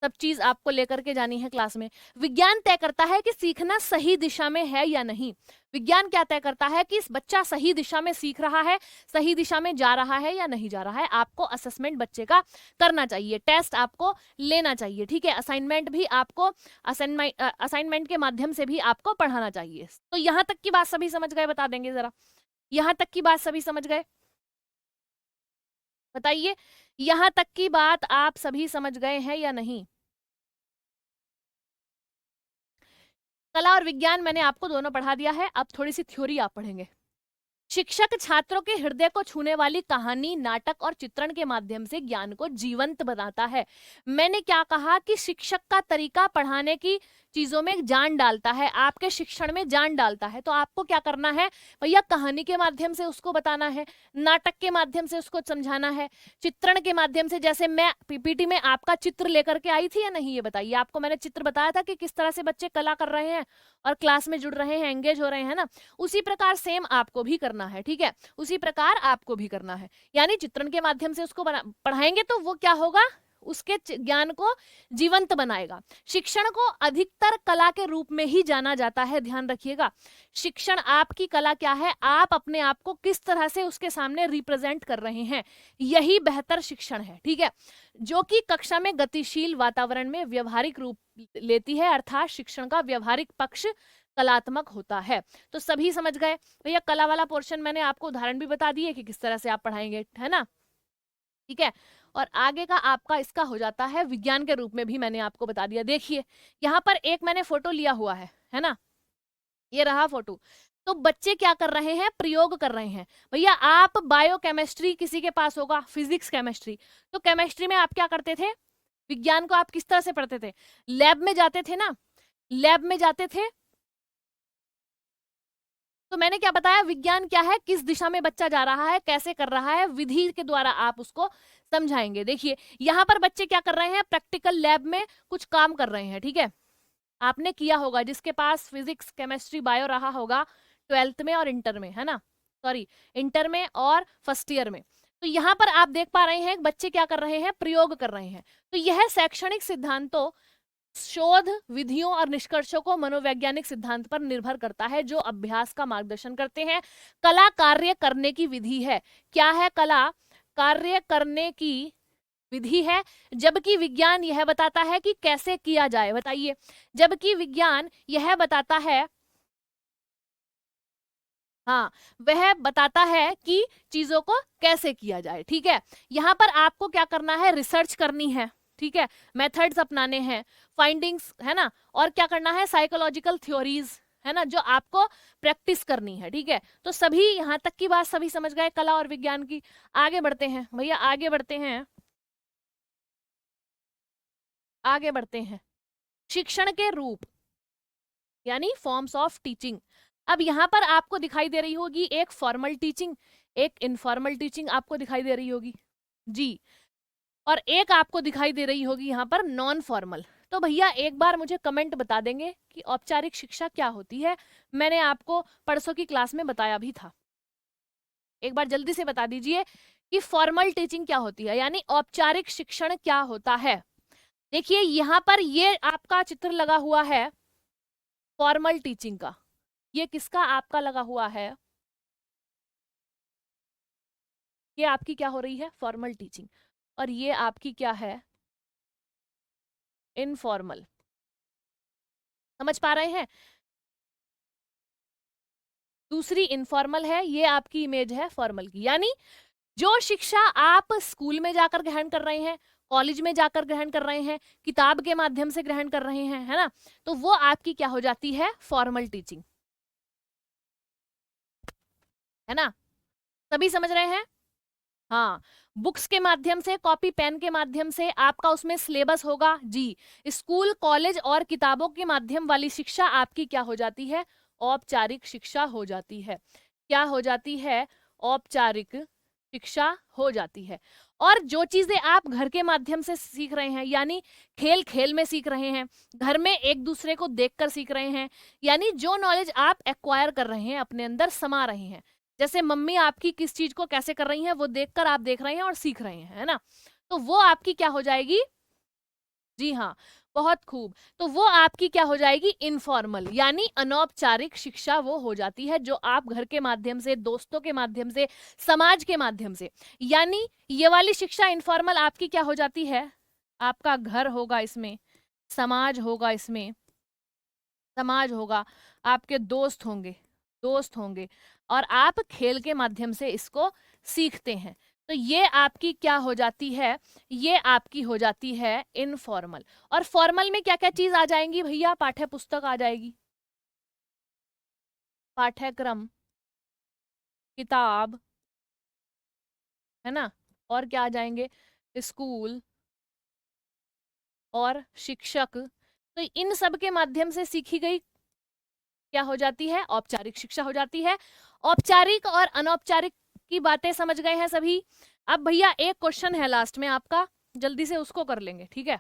सब चीज आपको लेकर के जानी है क्लास में। विज्ञान तय करता है कि सीखना सही दिशा में है या नहीं। विज्ञान क्या तय करता है कि इस बच्चा सही दिशा में सीख रहा है, सही दिशा में जा रहा है या नहीं जा रहा है। आपको असेसमेंट बच्चे का करना चाहिए, टेस्ट आपको लेना चाहिए, ठीक है। असाइनमेंट भी आपको, असाइनमेंट के माध्यम से भी आपको पढ़ाना चाहिए। तो यहां तक की बात सभी समझ गए, बता देंगे जरा, यहां तक की बात सभी समझ गए, बताइए यहां तक की बात आप सभी समझ गए हैं या नहीं। कला और विज्ञान मैंने आपको दोनों पढ़ा दिया है, अब थोड़ी सी थ्योरी आप पढ़ेंगे। शिक्षक छात्रों के हृदय को छूने वाली कहानी, नाटक और चित्रण के माध्यम से ज्ञान को जीवंत बनाता है। मैंने क्या कहा कि शिक्षक का तरीका पढ़ाने की चीजों में जान डालता है, आपके शिक्षण में जान डालता है। तो आपको क्या करना है भैया, कहानी के माध्यम से उसको बताना है, नाटक के माध्यम से उसको समझाना है, चित्रण के माध्यम से, जैसे मैं पीपीटी में आपका चित्र लेकर के आई थी या नहीं, ये बताइए। आपको मैंने चित्र बताया था कि किस तरह से बच्चे कला कर रहे हैं और क्लास में जुड़ रहे हैं, एंगेज हो रहे हैं ना। उसी प्रकार सेम आपको भी करना है, ठीक है, उसी प्रकार आपको भी करना है। यानी चित्रण के माध्यम से उसको पढ़ाएंगे तो वो क्या होगा, उसके ज्ञान को जीवंत बनाएगा। शिक्षण को अधिकतर कला के रूप में ही जाना जाता है, ध्यान रखिएगा। शिक्षण आपकी कला क्या है, आप अपने आप को किस तरह से उसके सामने रिप्रेजेंट कर रहे हैं, यही बेहतर शिक्षण है, ठीक है। जो कि कक्षा में गतिशील वातावरण में व्यवहारिक रूप लेती है, अर्थात शिक्षण का व्यवहारिक पक्ष कलात्मक होता है। तो सभी समझ गए भैया। कला वाला पोर्शन मैंने आपको उदाहरण भी बता दिए कि किस तरह से आप पढ़ाएंगे, है ना, ठीक है। और आगे का आपका इसका हो जाता है विज्ञान के रूप में भी मैंने आपको बता दिया। देखिए यहाँ पर एक मैंने फोटो लिया हुआ है ना, ये रहा फोटो। तो बच्चे क्या कर रहे हैं, प्रयोग कर रहे हैं। भैया आप बायोकेमिस्ट्री किसी के पास होगा, फिजिक्स केमिस्ट्री, तो केमिस्ट्री में आप क्या करते थे, विज्ञान को आप किस तरह से पढ़ते थे, लैब में जाते थे ना, लैब में जाते थे। तो मैंने क्या बताया, विज्ञान क्या है, किस दिशा में बच्चा जा रहा है, कैसे कर रहा है, विधि के द्वारा आप उसको समझाएंगे। देखिए यहाँ पर बच्चे क्या कर रहे हैं, प्रैक्टिकल लैब में कुछ काम कर रहे हैं, ठीक है। आपने किया होगा, जिसके पास फिजिक्स केमिस्ट्री बायो रहा होगा 12th में और इंटर में, है ना, सॉरी इंटर में और फर्स्ट ईयर में। तो यहाँ पर आप देख पा रहे हैं बच्चे क्या कर रहे हैं, प्रयोग कर रहे हैं। तो यह शैक्षणिक सिद्धांतों, शोध विधियों और निष्कर्षों को मनोवैज्ञानिक सिद्धांत पर निर्भर करता है, जो अभ्यास का मार्गदर्शन करते हैं। कला कार्य करने की विधि है। क्या है, कला कार्य करने की विधि है, जबकि विज्ञान यह बताता है कि कैसे किया जाए। बताइए, जबकि विज्ञान यह बताता है, हाँ वह बताता है कि चीजों को कैसे किया जाए, ठीक है। यहां पर आपको क्या करना है, रिसर्च करनी है, ठीक है, मेथड्स अपनाने हैं, फाइंडिंग्स, है ना, और क्या करना है, साइकोलॉजिकल थ्योरीज, है ना, जो आपको प्रैक्टिस करनी है, ठीक है। तो सभी यहां तक की बात सभी समझ गए कला और विज्ञान की। आगे बढ़ते हैं भैया, आगे बढ़ते हैं, आगे बढ़ते हैं। शिक्षण के रूप यानी फॉर्म्स ऑफ टीचिंग। अब यहाँ पर आपको दिखाई दे रही होगी एक फॉर्मल टीचिंग, एक इनफॉर्मल टीचिंग आपको दिखाई दे रही होगी जी, और एक आपको दिखाई दे रही होगी यहाँ पर नॉन फॉर्मल। तो भैया एक बार मुझे कमेंट बता देंगे कि औपचारिक शिक्षा क्या होती है। मैंने आपको परसों की क्लास में बताया भी था। एक बार जल्दी से बता दीजिए कि फॉर्मल टीचिंग क्या होती है, यानी औपचारिक शिक्षण क्या होता है। देखिए यहां पर ये आपका चित्र लगा हुआ है फॉर्मल टीचिंग का। ये किसका आपका लगा हुआ है? ये आपकी क्या हो रही है? Formal teaching. और ये आपकी क्या है? इनफॉर्मल। समझ पा रहे हैं? दूसरी इनफॉर्मल है, ये आपकी इमेज है फॉर्मल की। यानी जो शिक्षा आप स्कूल में जाकर ग्रहण कर रहे हैं, कॉलेज में जाकर ग्रहण कर रहे हैं, किताब के माध्यम से ग्रहण कर रहे हैं, है ना, तो वो आपकी क्या हो जाती है? फॉर्मल टीचिंग, है ना। सभी समझ रहे हैं? हाँ, बुक्स के माध्यम से, कॉपी पेन के माध्यम से आपका उसमें सिलेबस होगा जी। स्कूल कॉलेज और किताबों के माध्यम वाली शिक्षा आपकी क्या हो जाती है? औपचारिक शिक्षा हो जाती है। क्या हो जाती है? औपचारिक शिक्षा हो जाती है। और जो चीजें आप घर के माध्यम से सीख रहे हैं, यानी खेल खेल में सीख रहे हैं, घर में एक दूसरे को देखकर सीख रहे हैं, यानी जो नॉलेज आप एक्वायर कर रहे हैं, अपने अंदर समा रहे हैं, जैसे मम्मी आपकी किस चीज को कैसे कर रही हैं वो देखकर आप देख रहे हैं और सीख रहे हैं, है ना, तो वो आपकी क्या हो जाएगी? जी हाँ, बहुत खूब। तो वो आपकी क्या हो जाएगी? इनफॉर्मल, यानी अनौपचारिक शिक्षा वो हो जाती है जो आप घर के माध्यम से, दोस्तों के माध्यम से, समाज के माध्यम से, यानी ये वाली शिक्षा इनफॉर्मल आपकी क्या हो जाती है? आपका घर होगा इसमें, समाज होगा इसमें, समाज होगा, आपके दोस्त होंगे और आप खेल के माध्यम से इसको सीखते हैं। तो ये आपकी क्या हो जाती है? ये आपकी हो जाती है इनफॉर्मल। और फॉर्मल में क्या क्या चीज आ जाएंगी भैया? पाठ्य पुस्तक आ जाएगी, पाठ्यक्रम, किताब, है ना, और क्या आ जाएंगे? स्कूल और शिक्षक। तो इन सब के माध्यम से सीखी गई क्या हो जाती है? औपचारिक शिक्षा हो जाती है। औपचारिक और अनौपचारिक की बातें समझ गए हैं सभी? अब भैया एक क्वेश्चन है लास्ट में आपका, जल्दी से उसको कर लेंगे, ठीक है।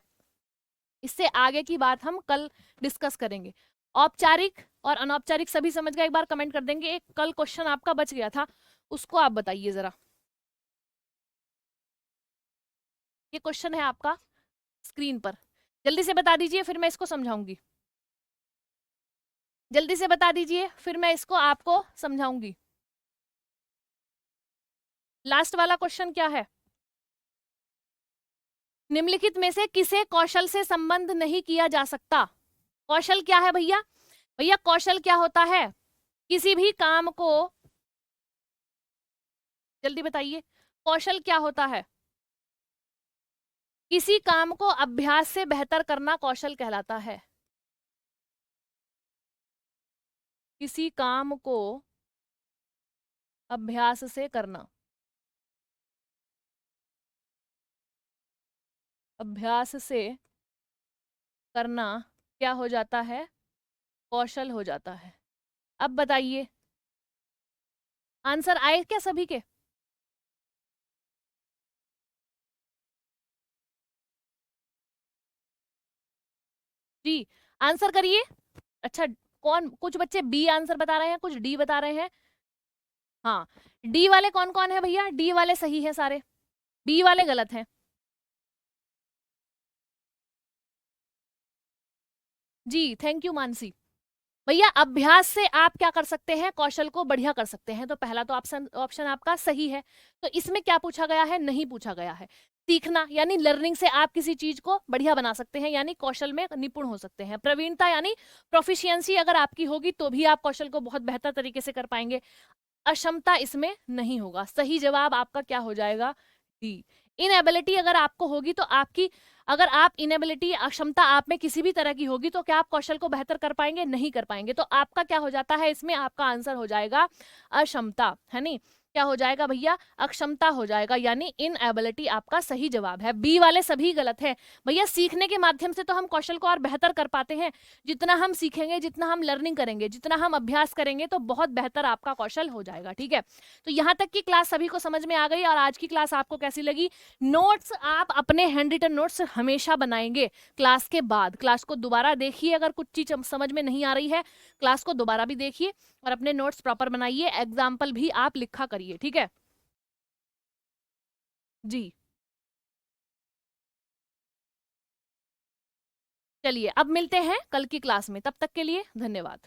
इससे आगे की बात हम कल डिस्कस करेंगे। औपचारिक और अनौपचारिक सभी समझ गए? एक बार कमेंट कर देंगे। एक कल क्वेश्चन आपका बच गया था, उसको आप बताइए जरा। ये क्वेश्चन है आपका स्क्रीन पर, जल्दी से बता दीजिए फिर मैं इसको समझाऊंगी। जल्दी से बता दीजिए फिर मैं इसको आपको समझाऊंगी। लास्ट वाला क्वेश्चन क्या है? निम्नलिखित में से किसे कौशल से संबंध नहीं किया जा सकता? कौशल क्या है भैया? भैया कौशल क्या होता है? किसी भी काम को, जल्दी बताइए, कौशल क्या होता है? किसी काम को अभ्यास से बेहतर करना कौशल कहलाता है। किसी काम को अभ्यास से करना, अभ्यास से करना क्या हो जाता है? कौशल हो जाता है। अब बताइए, आंसर आए क्या सभी के? जी, आंसर करिए। अच्छा, कौन, कुछ बच्चे बी आंसर बता रहे हैं, कुछ डी बता रहे हैं। हाँ, डी वाले कौन कौन है भैया? डी वाले सही है सारे, बी वाले गलत हैं। जी, थैंक यू मानसी। भैया अभ्यास से आप क्या कर सकते हैं? कौशल को बढ़िया कर सकते हैं। तो पहला तो ऑप्शन ऑप्शन आपका सही है। तो इसमें क्या पूछा गया है? नहीं पूछा गया है। सीखना यानी लर्निंग से आप किसी चीज को बढ़िया बना सकते हैं, यानी कौशल में निपुण हो सकते हैं। प्रवीणता यानी प्रोफिशिएंसी अगर आपकी होगी तो भी आप कौशल को बहुत बेहतर तरीके से कर पाएंगे। अक्षमता इसमें नहीं होगा। सही जवाब आपका क्या हो जाएगा? डी। इनएबिलिटी अगर आपको होगी तो आपकी, अगर आप इनएबिलिटी, अक्षमता आप में किसी भी तरह की होगी तो क्या आप कौशल को बेहतर कर पाएंगे? नहीं कर पाएंगे। तो आपका क्या हो जाता है इसमें? आपका आंसर हो जाएगा अक्षमता, है नहीं। क्या हो जाएगा भैया, अक्षमता हो जाएगा, यानी इनएबिलिटी आपका सही जवाब है। बी वाले सभी गलत है भैया। सीखने के माध्यम से तो हम कौशल को और बेहतर कर पाते हैं। जितना हम सीखेंगे, जितना हम लर्निंग करेंगे, जितना हम अभ्यास करेंगे, तो बहुत बेहतर आपका कौशल हो जाएगा। ठीक है, तो यहाँ तक की क्लास सभी को समझ में आ गई। और आज की क्लास आपको कैसी लगी? नोट्स आप अपने हैंड रिटन नोट्स हमेशा बनाएंगे क्लास के बाद। क्लास को दोबारा देखिए, अगर कुछ चीज समझ में नहीं आ रही है, क्लास को दोबारा भी देखिए और अपने नोट्स प्रॉपर बनाइए, एग्जाम्पल भी आप लिखा करिए। ठीक है जी। चलिए अब मिलते हैं कल की क्लास में, तब तक के लिए धन्यवाद।